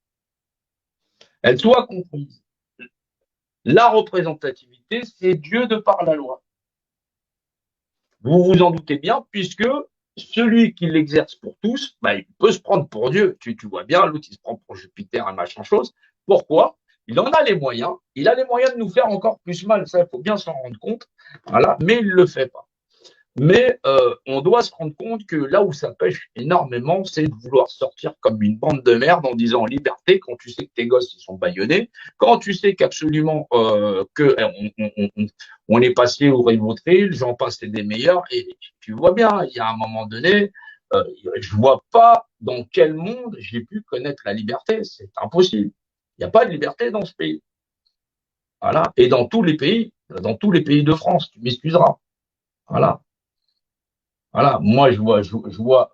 elle soit comprise. La représentativité, c'est Dieu de par la loi. Vous vous en doutez bien, puisque celui qui l'exerce pour tous, il peut se prendre pour Dieu. Tu vois bien, l'autre, il se prend pour Jupiter, un machin chose. Pourquoi? Il en a les moyens. Il a les moyens de nous faire encore plus mal. Ça, il faut bien s'en rendre compte. Voilà. Mais il le fait pas. Mais on doit se rendre compte que là où ça pêche énormément, c'est de vouloir sortir comme une bande de merde en disant liberté quand tu sais que tes gosses ils sont bâillonnés, quand tu sais qu'absolument on est passé au Rivotril, j'en passe c'est des meilleurs, et tu vois bien, il y a un moment donné, je vois pas dans quel monde j'ai pu connaître la liberté, c'est impossible. Il n'y a pas de liberté dans ce pays. Voilà. Et dans tous les pays de France, tu m'excuseras. Voilà. Voilà, moi je vois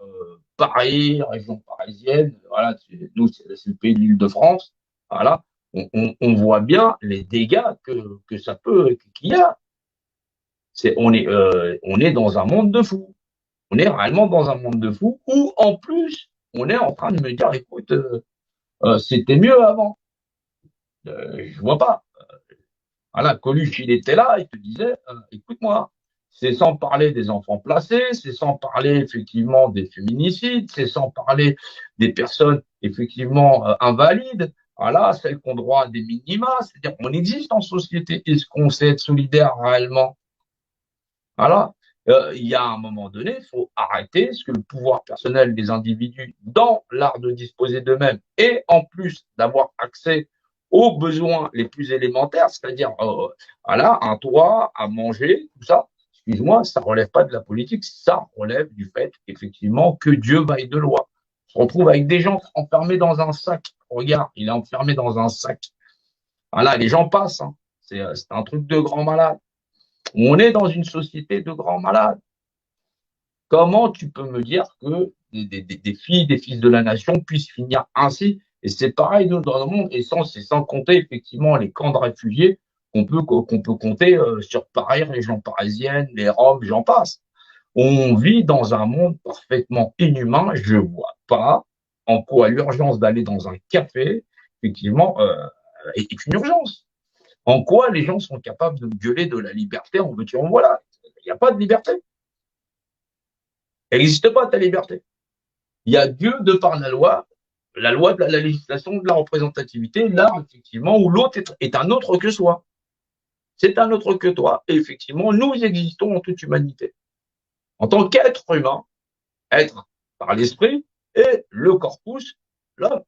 Paris, région parisienne, voilà, nous c'est le pays de l'Île-de-France, voilà, on voit bien les dégâts que ça peut, qu'il y a. On est dans un monde de fous. On est réellement dans un monde de fous où en plus on est en train de me dire, écoute, c'était mieux avant. Je vois pas. Voilà, Coluche, il était là, il te disait, écoute-moi, c'est sans parler des enfants placés, c'est sans parler effectivement des féminicides, c'est sans parler des personnes effectivement invalides, voilà, celles qui ont droit à des minima, c'est-à-dire qu'on existe en société, est-ce qu'on sait être solidaire réellement? Voilà. Il y a un moment donné, il faut arrêter ce que le pouvoir personnel des individus dans l'art de disposer d'eux-mêmes et en plus d'avoir accès aux besoins les plus élémentaires, c'est-à-dire voilà, un toit, à manger, tout ça. Excuse-moi, ça relève pas de la politique, ça relève du fait effectivement que Dieu vaille de loi. On se retrouve avec des gens enfermés dans un sac. Regarde, il est enfermé dans un sac. Voilà, les gens passent. Hein. C'est un truc de grand malade. On est dans une société de grands malades. Comment tu peux me dire que des filles, des fils de la nation puissent finir ainsi? Et c'est pareil dans le monde, et c'est sans compter effectivement les camps de réfugiés qu'on peut compter sur Paris, région parisienne, les Roms, j'en passe. On vit dans un monde parfaitement inhumain. Je vois pas en quoi l'urgence d'aller dans un café, effectivement, est une urgence. En quoi les gens sont capables de violer de la liberté en veux-tu en voilà. Il n'y a pas de liberté. Elle n'existe pas ta liberté. Il y a Dieu de par la loi de la législation, de la représentativité, là, effectivement, où l'autre est un autre que soi. C'est un autre que toi. Et effectivement, nous existons en toute humanité. En tant qu'être humain, être par l'esprit et le corpus, l'homme.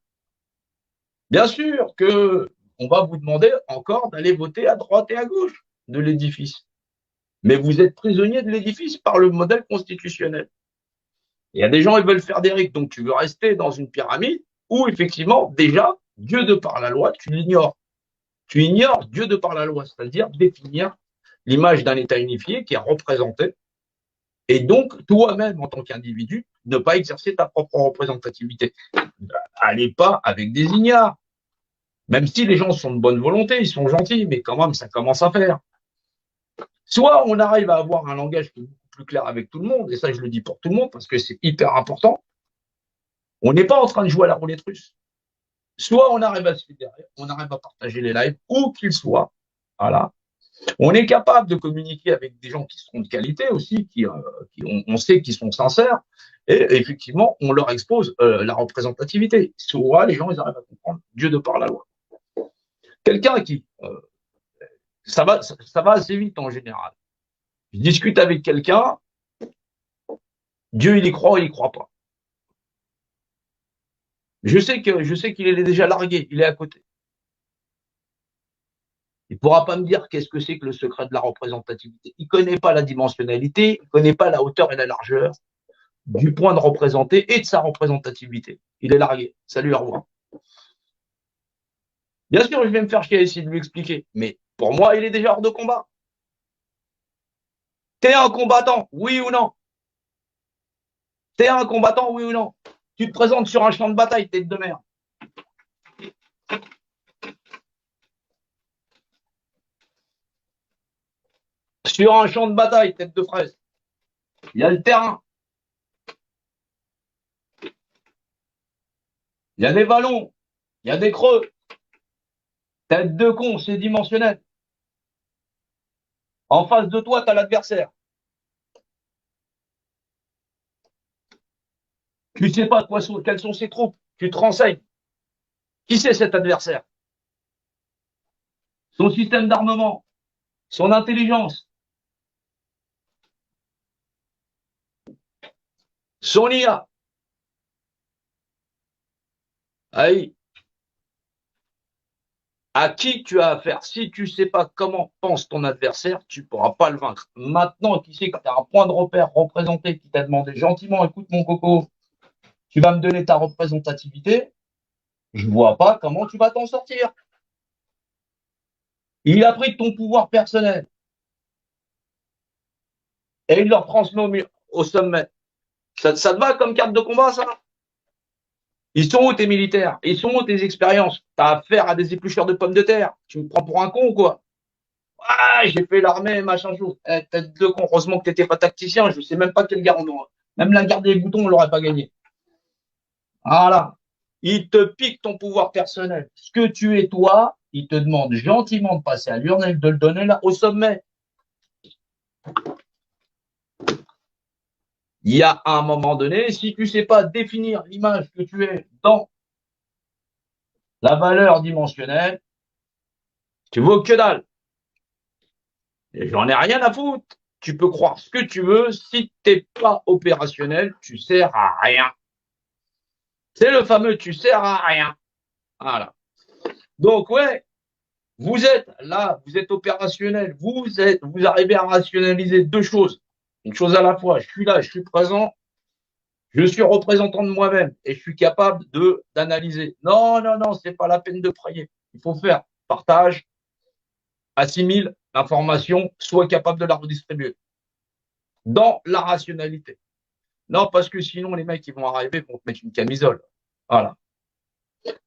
Bien sûr que on va vous demander encore d'aller voter à droite et à gauche de l'édifice. Mais vous êtes prisonnier de l'édifice par le modèle constitutionnel. Il y a des gens qui veulent faire des règles, donc tu veux rester dans une pyramide où effectivement, déjà, Dieu de par la loi, tu l'ignores. Tu ignores Dieu de par la loi, c'est-à-dire définir l'image d'un État unifié qui est représenté, et donc toi-même, en tant qu'individu, ne pas exercer ta propre représentativité. Allez pas avec des ignares. Même si les gens sont de bonne volonté, ils sont gentils, mais quand même, ça commence à faire. Soit on arrive à avoir un langage qui est beaucoup plus clair avec tout le monde, et ça je le dis pour tout le monde parce que c'est hyper important. On n'est pas en train de jouer à la roulette russe. Soit on arrive à se fédérer, on arrive à partager les lives, où qu'ils soient. Voilà. On est capable de communiquer avec des gens qui seront de qualité aussi, on sait qu'ils sont sincères, et effectivement, on leur expose la représentativité. Soit les gens, ils arrivent à comprendre Dieu de par la loi. Quelqu'un qui, ça va assez vite en général. Je discute avec quelqu'un, Dieu, il y croit ou il y croit pas. Je sais qu'il est déjà largué, il est à côté. Il pourra pas me dire qu'est-ce que c'est que le secret de la représentativité. Il connaît pas la dimensionnalité, il connaît pas la hauteur et la largeur du point de représenter et de sa représentativité. Il est largué. Salut, au revoir. Bien sûr, je vais me faire chier à essayer de lui expliquer, mais pour moi, il est déjà hors de combat. T'es un combattant, oui ou non? T'es un combattant, oui ou non? Tu te présentes sur un champ de bataille, tête de mer. Sur un champ de bataille, tête de fraise. Il y a le terrain. Il y a des vallons. Il y a des creux. Tête de con, c'est dimensionnel. En face de toi, t'as l'adversaire. Tu sais pas quelles sont ses troupes. Tu te renseignes. Qui c'est cet adversaire? Son système d'armement, son intelligence, son IA. Aïe. À qui tu as affaire? Si tu sais pas comment pense ton adversaire, tu pourras pas le vaincre. Maintenant, qui sait que tu as un point de repère représenté qui t'a demandé gentiment, écoute mon coco, tu vas me donner ta représentativité, je vois pas comment tu vas t'en sortir. Il a pris ton pouvoir personnel et il le transmet au sommet. Ça te va comme carte de combat, ça? Ils sont où tes militaires? Ils sont où tes expériences? T'as affaire à des éplucheurs de pommes de terre. Tu me prends pour un con ou quoi? Ah, j'ai fait l'armée, machin chose. Tête de con. Heureusement que t'étais pas tacticien. Je sais même pas quelle guerre on aura. Même la guerre des boutons, on l'aurait pas gagné. Voilà. Il te pique ton pouvoir personnel. Ce que tu es toi, il te demande gentiment de passer à l'urne et de le donner là au sommet. Il y a un moment donné, si tu sais pas définir l'image que tu es dans la valeur dimensionnelle, tu vaux que dalle. Et j'en ai rien à foutre. Tu peux croire ce que tu veux. Si t'es pas opérationnel, tu sers à rien. C'est le fameux tu sers à rien. Voilà. Donc, ouais, vous êtes là, vous êtes opérationnel, vous arrivez à rationaliser deux choses. Une chose à la fois. Je suis là, je suis présent, je suis représentant de moi-même et je suis capable d'analyser. Non, non, non, c'est pas la peine de prier. Il faut faire partage, assimile l'information, soit capable de la redistribuer dans la rationalité. Non, parce que sinon, les mecs, ils vont arriver, ils vont te mettre une camisole. Voilà.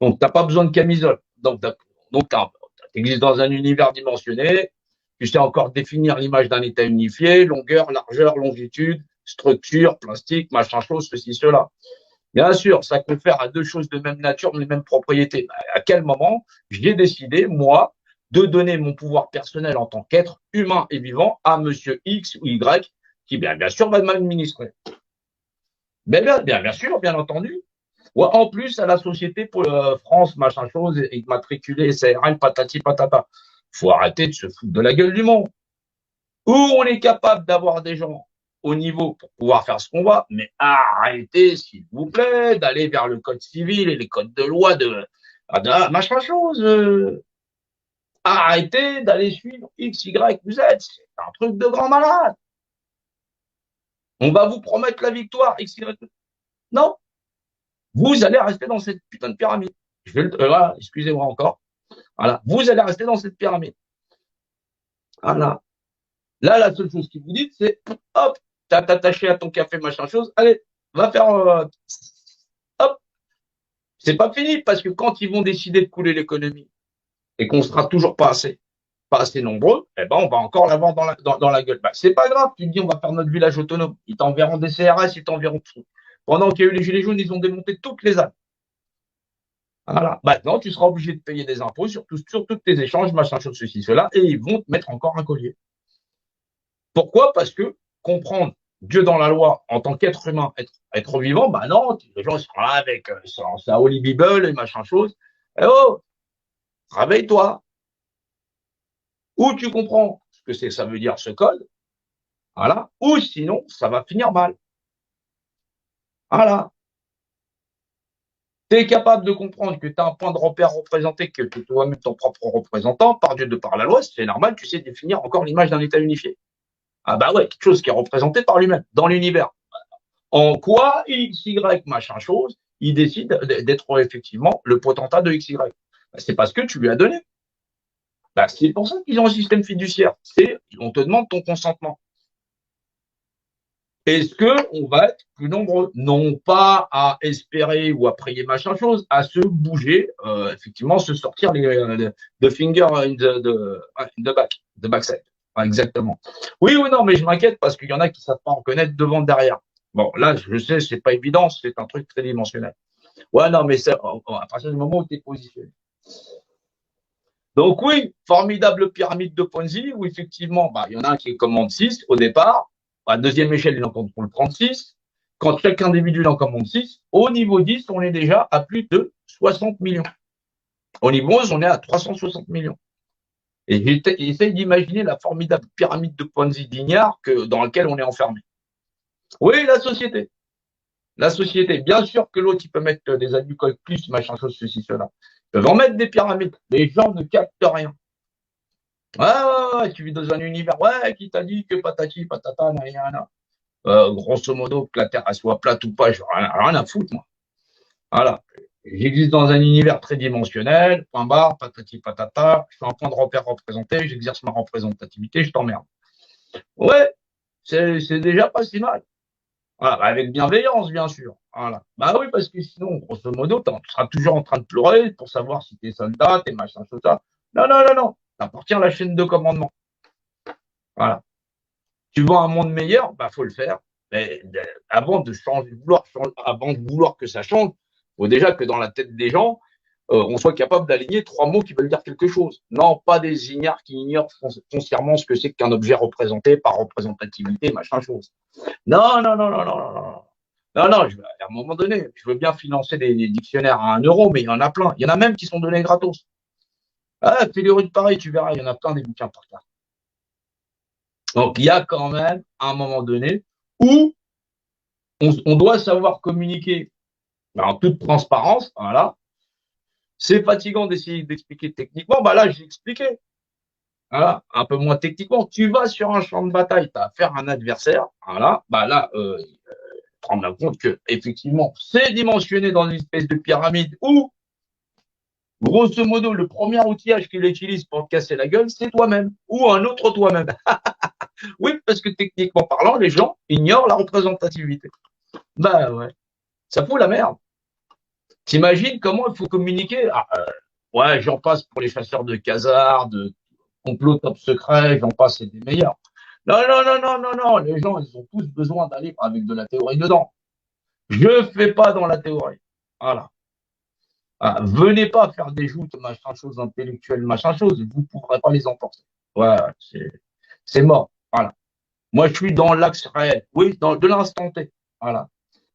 Donc, t'as pas besoin de camisole. Donc tu existes dans un univers dimensionné. Tu sais encore définir l'image d'un état unifié, longueur, largeur, longitude, structure, plastique, machin chose, ceci, cela. Bien sûr, ça confère à deux choses de même nature, mais les mêmes propriétés. À quel moment j'ai décidé, moi, de donner mon pouvoir personnel en tant qu'être humain et vivant à monsieur X ou Y, qui bien sûr va m'administrer. Bien sûr, bien entendu. Ouais, en plus, à la société pour France, machin chose, et matriculé SARL, patati patata. Faut arrêter de se foutre de la gueule du monde. Où on est capable d'avoir des gens au niveau pour pouvoir faire ce qu'on va, mais arrêtez, s'il vous plaît, d'aller vers le code civil et les codes de loi de machin chose. Arrêtez d'aller suivre X, Y, Z. C'est un truc de grand malade. On va vous promettre la victoire, X, Y. Non, vous allez rester dans cette putain de pyramide. Voilà, excusez-moi encore. Voilà, vous allez rester dans cette pyramide. Voilà. Là, la seule chose qu'ils vous dites, c'est hop, t'as attaché à ton café, machin chose, allez, va faire hop. C'est pas fini, parce que quand ils vont décider de couler l'économie et qu'on sera toujours pas assez nombreux, eh ben on va encore l'avoir dans la gueule. Bah, c'est pas grave, tu me dis on va faire notre village autonome. Ils t'enverront des CRS, ils t'enverront tout. Pendant qu'il y a eu les Gilets jaunes, ils ont démonté toutes les âmes. Voilà. Maintenant, tu seras obligé de payer des impôts sur tous tes échanges, machin, chose, ceci, cela, et ils vont te mettre encore un collier. Pourquoi? Parce que comprendre Dieu dans la loi en tant qu'être humain, être vivant, bah non, les gens sont là avec sa Holy Bible et machin chose. Eh oh, réveille-toi. Ou tu comprends ce que c'est, ça veut dire ce code, voilà, ou sinon, ça va finir mal. Voilà. Tu es capable de comprendre que tu as un point de repère représenté, que tu es toi-même ton propre représentant, par Dieu de par la loi, c'est normal, tu sais définir encore l'image d'un état unifié. Ah bah ouais, quelque chose qui est représenté par lui-même, dans l'univers. En quoi X, Y, machin chose, il décide d'être effectivement le potentat de X, Y. C'est parce que tu lui as donné. Bah, c'est pour ça qu'ils ont un système fiduciaire. C'est, on te demande ton consentement. Est-ce que on va être plus nombreux? Non pas à espérer ou à prier machin chose, à se bouger, effectivement, se sortir the finger in the backside. Exactement. Oui ou non, mais je m'inquiète parce qu'il y en a qui savent pas en connaître devant derrière. Bon, là, je sais, c'est pas évident, c'est un truc très dimensionnel. Ouais, non, mais c'est à partir du moment où tu es positionné. Donc oui, formidable pyramide de Ponzi où effectivement, bah, il y en a un qui commande 6 au départ. À deuxième échelle, il en contrôle 36. Quand chaque individu en commande 6, au niveau 10, on est déjà à plus de 60 millions. Au niveau 11, on est à 360 millions. Et j'essaye d'imaginer la formidable pyramide de Ponzi d'ignare dans laquelle on est enfermé. Oui, la société. La société. Bien sûr que l'autre, il peut mettre des alcool plus, machin chose, ceci, cela. Ils peuvent en mettre des pyramides. Les gens ne captent rien. Ouais, tu vis dans un univers, ouais, qui t'a dit que patati, patata, nanana. Grosso modo, que la Terre elle soit plate ou pas, j'ai rien à foutre, moi. Voilà. J'existe dans un univers très dimensionnel, point barre, patati, patata, je suis un point de repère représenté, j'exerce ma représentativité, je t'emmerde. Ouais, c'est déjà pas si mal. Voilà, avec bienveillance, bien sûr. Voilà. Bah oui, parce que sinon, grosso modo, tu seras toujours en train de pleurer pour savoir si t'es soldat, t'es machin, tout ça. Non, non, non, non. T'appartiens à la chaîne de commandement. Voilà. Tu veux un monde meilleur, bah faut le faire. Mais avant de changer, avant de vouloir que ça change, faut déjà que dans la tête des gens, on soit capable d'aligner trois mots qui veulent dire quelque chose. Non, pas des ignares qui ignorent foncièrement ce que c'est qu'un objet représenté par représentativité, machin chose. Non, non, non, non, non, non, non. Non, non, à un moment donné, je veux bien financer des dictionnaires à 1 euro, mais il y en a plein. Il y en a même qui sont donnés gratos. Ah, fais les rues de Paris, tu verras, il y en a plein des bouquins par carte. Donc, il y a quand même un moment donné où on doit savoir communiquer en toute transparence. Voilà. C'est fatigant d'essayer d'expliquer techniquement. Bah là, j'ai expliqué. Voilà. Un peu moins techniquement. Tu vas sur un champ de bataille, tu as affaire à un adversaire. Voilà. Bah là, prendre en compte que, effectivement, c'est dimensionné dans une espèce de pyramide où, grosso modo, le premier outillage qu'il utilise pour te casser la gueule, c'est toi-même ou un autre toi-même. Oui, parce que techniquement parlant, les gens ignorent la représentativité. Bah ouais. Ça fout la merde. T'imagines comment il faut communiquer? Ouais, j'en passe pour les chasseurs de casards, de complot top secret, j'en passe, c'est des meilleurs. Non, non, non, non, non, non, les gens, ils ont tous besoin d'un livre avec de la théorie dedans. Je fais pas dans la théorie. Voilà. Venez pas faire des joutes, machin chose intellectuelle, machin chose, vous ne pourrez pas les emporter. Ouais, c'est mort. Voilà. Moi, je suis dans l'axe réel. Oui, de l'instant T. Voilà.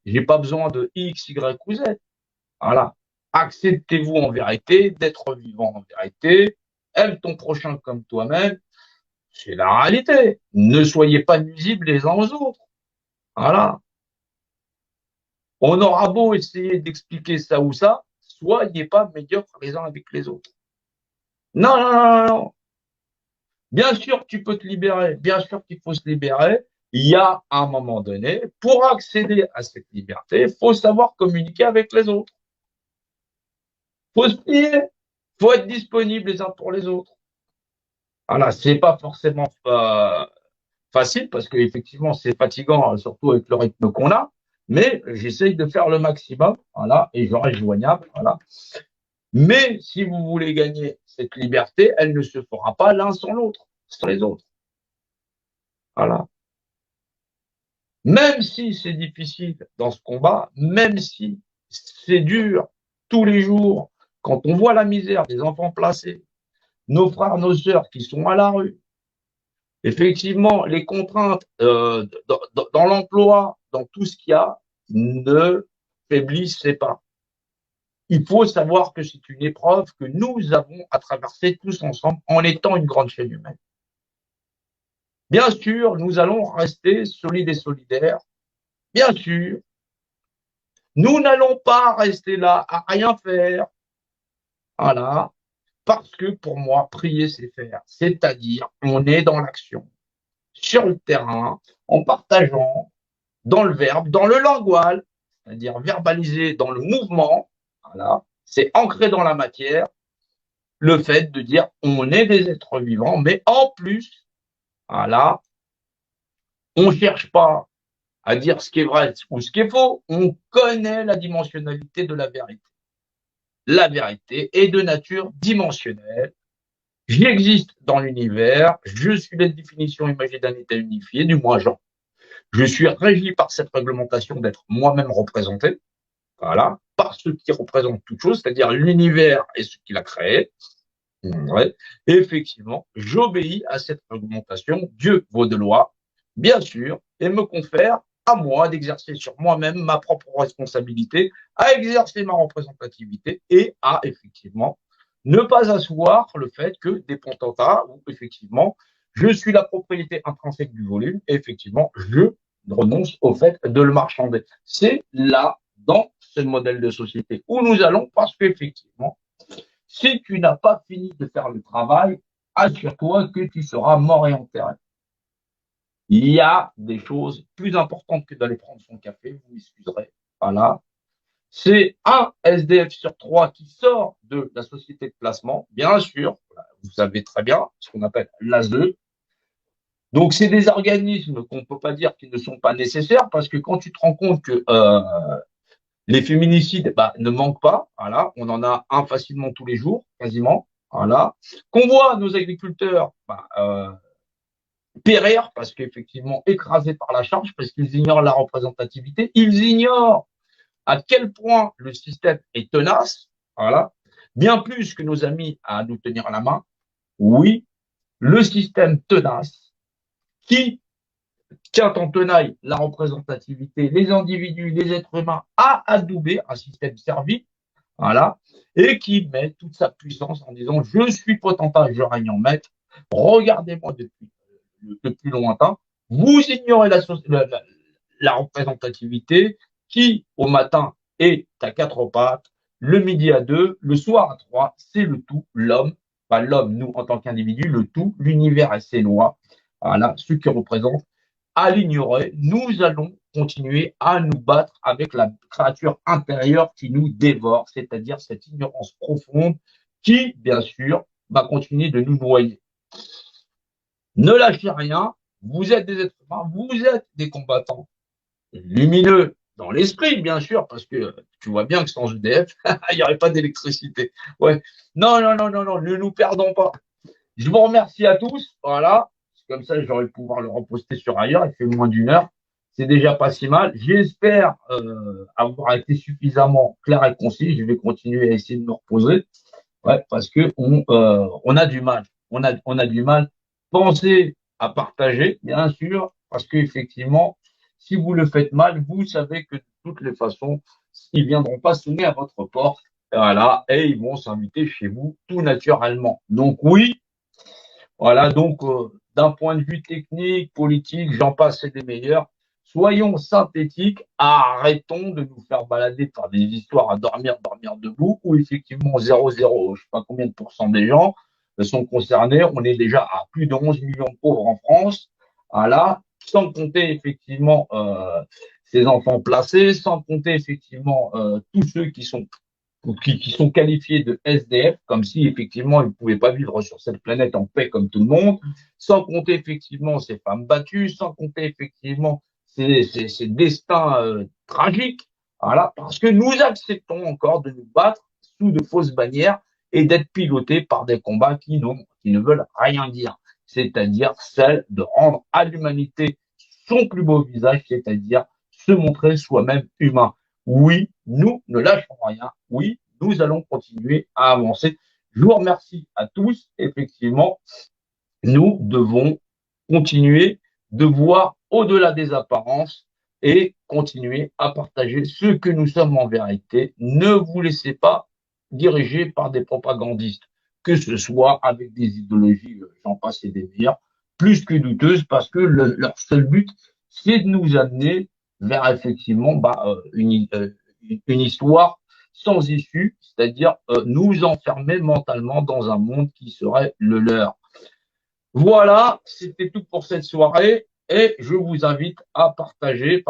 J'ai pas besoin de X, Y ou Z. Voilà. Acceptez-vous en vérité, d'être vivant en vérité. Aime ton prochain comme toi-même. C'est la réalité. Ne soyez pas nuisibles les uns aux autres. Voilà. On aura beau essayer d'expliquer ça ou ça, soyez pas médiocres les uns avec les autres. Non, non, non, non, non. Bien sûr que tu peux te libérer. Bien sûr qu'il faut se libérer. Il y a un moment donné, pour accéder à cette liberté, il faut savoir communiquer avec les autres. Faut se plier. Faut être disponible les uns pour les autres. Voilà, c'est pas forcément facile parce que effectivement c'est fatigant, surtout avec le rythme qu'on a. Mais j'essaye de faire le maximum, voilà, et je reste joignable, voilà. Mais si vous voulez gagner cette liberté, elle ne se fera pas l'un sans l'autre, sans les autres. Voilà. Même si c'est difficile dans ce combat, même si c'est dur tous les jours, quand on voit la misère des enfants placés, nos frères, nos sœurs qui sont à la rue, effectivement, les contraintes dans l'emploi, dans tout ce qu'il y a, ne faiblissez pas. Il faut savoir que c'est une épreuve que nous avons à traverser tous ensemble en étant une grande chaîne humaine. Bien sûr, nous allons rester solides et solidaires. Bien sûr, nous n'allons pas rester là à rien faire. Voilà. Parce que pour moi, prier, c'est faire. C'est-à-dire, on est dans l'action, sur le terrain, en partageant, dans le verbe, dans le lingual, c'est-à-dire verbaliser dans le mouvement. Voilà. C'est ancré dans la matière. Le fait de dire, on est des êtres vivants, mais en plus, voilà, on cherche pas à dire ce qui est vrai ou ce qui est faux. On connaît la dimensionnalité de la vérité. La vérité est de nature dimensionnelle. J'existe dans l'univers, je suis la définition imagée d'un état unifié, du moins Jean. Je suis régi par cette réglementation d'être moi-même représenté, voilà, par ce qui représente toute chose, c'est-à-dire l'univers et ce qu'il a créé. Ouais. Et effectivement, j'obéis à cette réglementation. Dieu vaut de loi, bien sûr, et me confère à moi d'exercer sur moi-même ma propre responsabilité, à exercer ma représentativité et à effectivement ne pas asseoir le fait que des potentats, ou effectivement, je suis la propriété intrinsèque du volume, et effectivement, je renonce au fait de le marchander. C'est là, dans ce modèle de société où nous allons, parce qu'effectivement, si tu n'as pas fini de faire le travail, assure-toi que tu seras mort et enterré. Il y a des choses plus importantes que d'aller prendre son café, vous m'excuserez. Voilà. C'est un SDF sur trois qui sort de la société de placement, bien sûr, vous savez très bien, ce qu'on appelle l'ASE. Donc, c'est des organismes qu'on ne peut pas dire qu'ils ne sont pas nécessaires, parce que quand tu te rends compte que les féminicides ne manquent pas, voilà, on en a un facilement tous les jours, quasiment, voilà. Qu'on voit nos agriculteurs périr parce qu'effectivement écrasés par la charge, parce qu'ils ignorent la représentativité, ils ignorent à quel point le système est tenace, voilà, bien plus que nos amis à nous tenir la main. Oui, le système tenace qui tient en tenaille la représentativité, les individus, les êtres humains, a adoubé un système servi, voilà, et qui met toute sa puissance en disant je suis potentat, je règne en maître, regardez-moi depuis le plus lointain, vous ignorez la représentativité qui, au matin, est à quatre pattes, le midi à deux, le soir à trois, c'est le tout, l'homme, pas l'homme, nous, en tant qu'individu, le tout, l'univers et ses lois, voilà, ce qui représente, à l'ignorer, nous allons continuer à nous battre avec la créature intérieure qui nous dévore, c'est-à-dire cette ignorance profonde qui, bien sûr, va continuer de nous noyer. Ne lâchez rien, vous êtes des êtres humains, vous êtes des combattants lumineux dans l'esprit, bien sûr, parce que tu vois bien que sans EDF, il n'y aurait pas d'électricité. Ouais. Non, non, non, non, non, ne nous perdons pas. Je vous remercie à tous. Voilà. Comme ça, j'aurai pouvoir le reposter sur ailleurs. Il fait moins d'une heure. C'est déjà pas si mal. J'espère avoir été suffisamment clair et concis. Je vais continuer à essayer de me reposer. Ouais, parce que on a du mal. On a du mal. Pensez à partager, bien sûr, parce qu'effectivement, si vous le faites mal, vous savez que de toutes les façons, ils viendront pas sonner à votre porte. Voilà, et ils vont s'inviter chez vous tout naturellement. Donc oui, voilà, donc d'un point de vue technique, politique, j'en passe et des meilleurs. Soyons synthétiques, arrêtons de nous faire balader par des histoires à dormir, dormir debout, où effectivement 0,0, je sais pas combien de pourcents des gens sont concernés. On est déjà à plus de 11 millions de pauvres en France. Voilà, sans compter effectivement ces enfants placés, sans compter effectivement tous ceux qui sont qualifiés de SDF, comme si effectivement ils ne pouvaient pas vivre sur cette planète en paix comme tout le monde, sans compter effectivement ces femmes battues, sans compter effectivement ces destins tragiques, voilà, parce que nous acceptons encore de nous battre sous de fausses bannières et d'être pilotés par des combats qui ne veulent rien dire, c'est-à-dire celle de rendre à l'humanité son plus beau visage, c'est-à-dire se montrer soi-même humain. Oui, nous ne lâchons rien. Oui, nous allons continuer à avancer. Je vous remercie à tous. Effectivement, nous devons continuer de voir au-delà des apparences et continuer à partager ce que nous sommes en vérité. Ne vous laissez pas diriger par des propagandistes, que ce soit avec des idéologies, j'en passe et des meilleures, plus que douteuses, parce que leur seul but, c'est de nous amener vers effectivement une histoire sans issue, c'est-à-dire nous enfermer mentalement dans un monde qui serait le leur. Voilà, c'était tout pour cette soirée et je vous invite à partager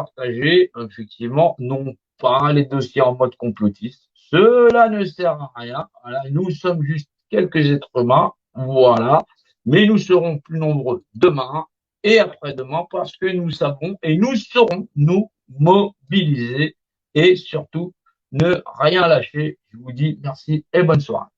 effectivement, non pas les dossiers en mode complotiste. Cela ne sert à rien. Voilà, nous sommes juste quelques êtres humains, voilà, mais nous serons plus nombreux demain et après-demain parce que nous savons et nous saurons nous mobiliser et surtout ne rien lâcher. Je vous dis merci et bonne soirée.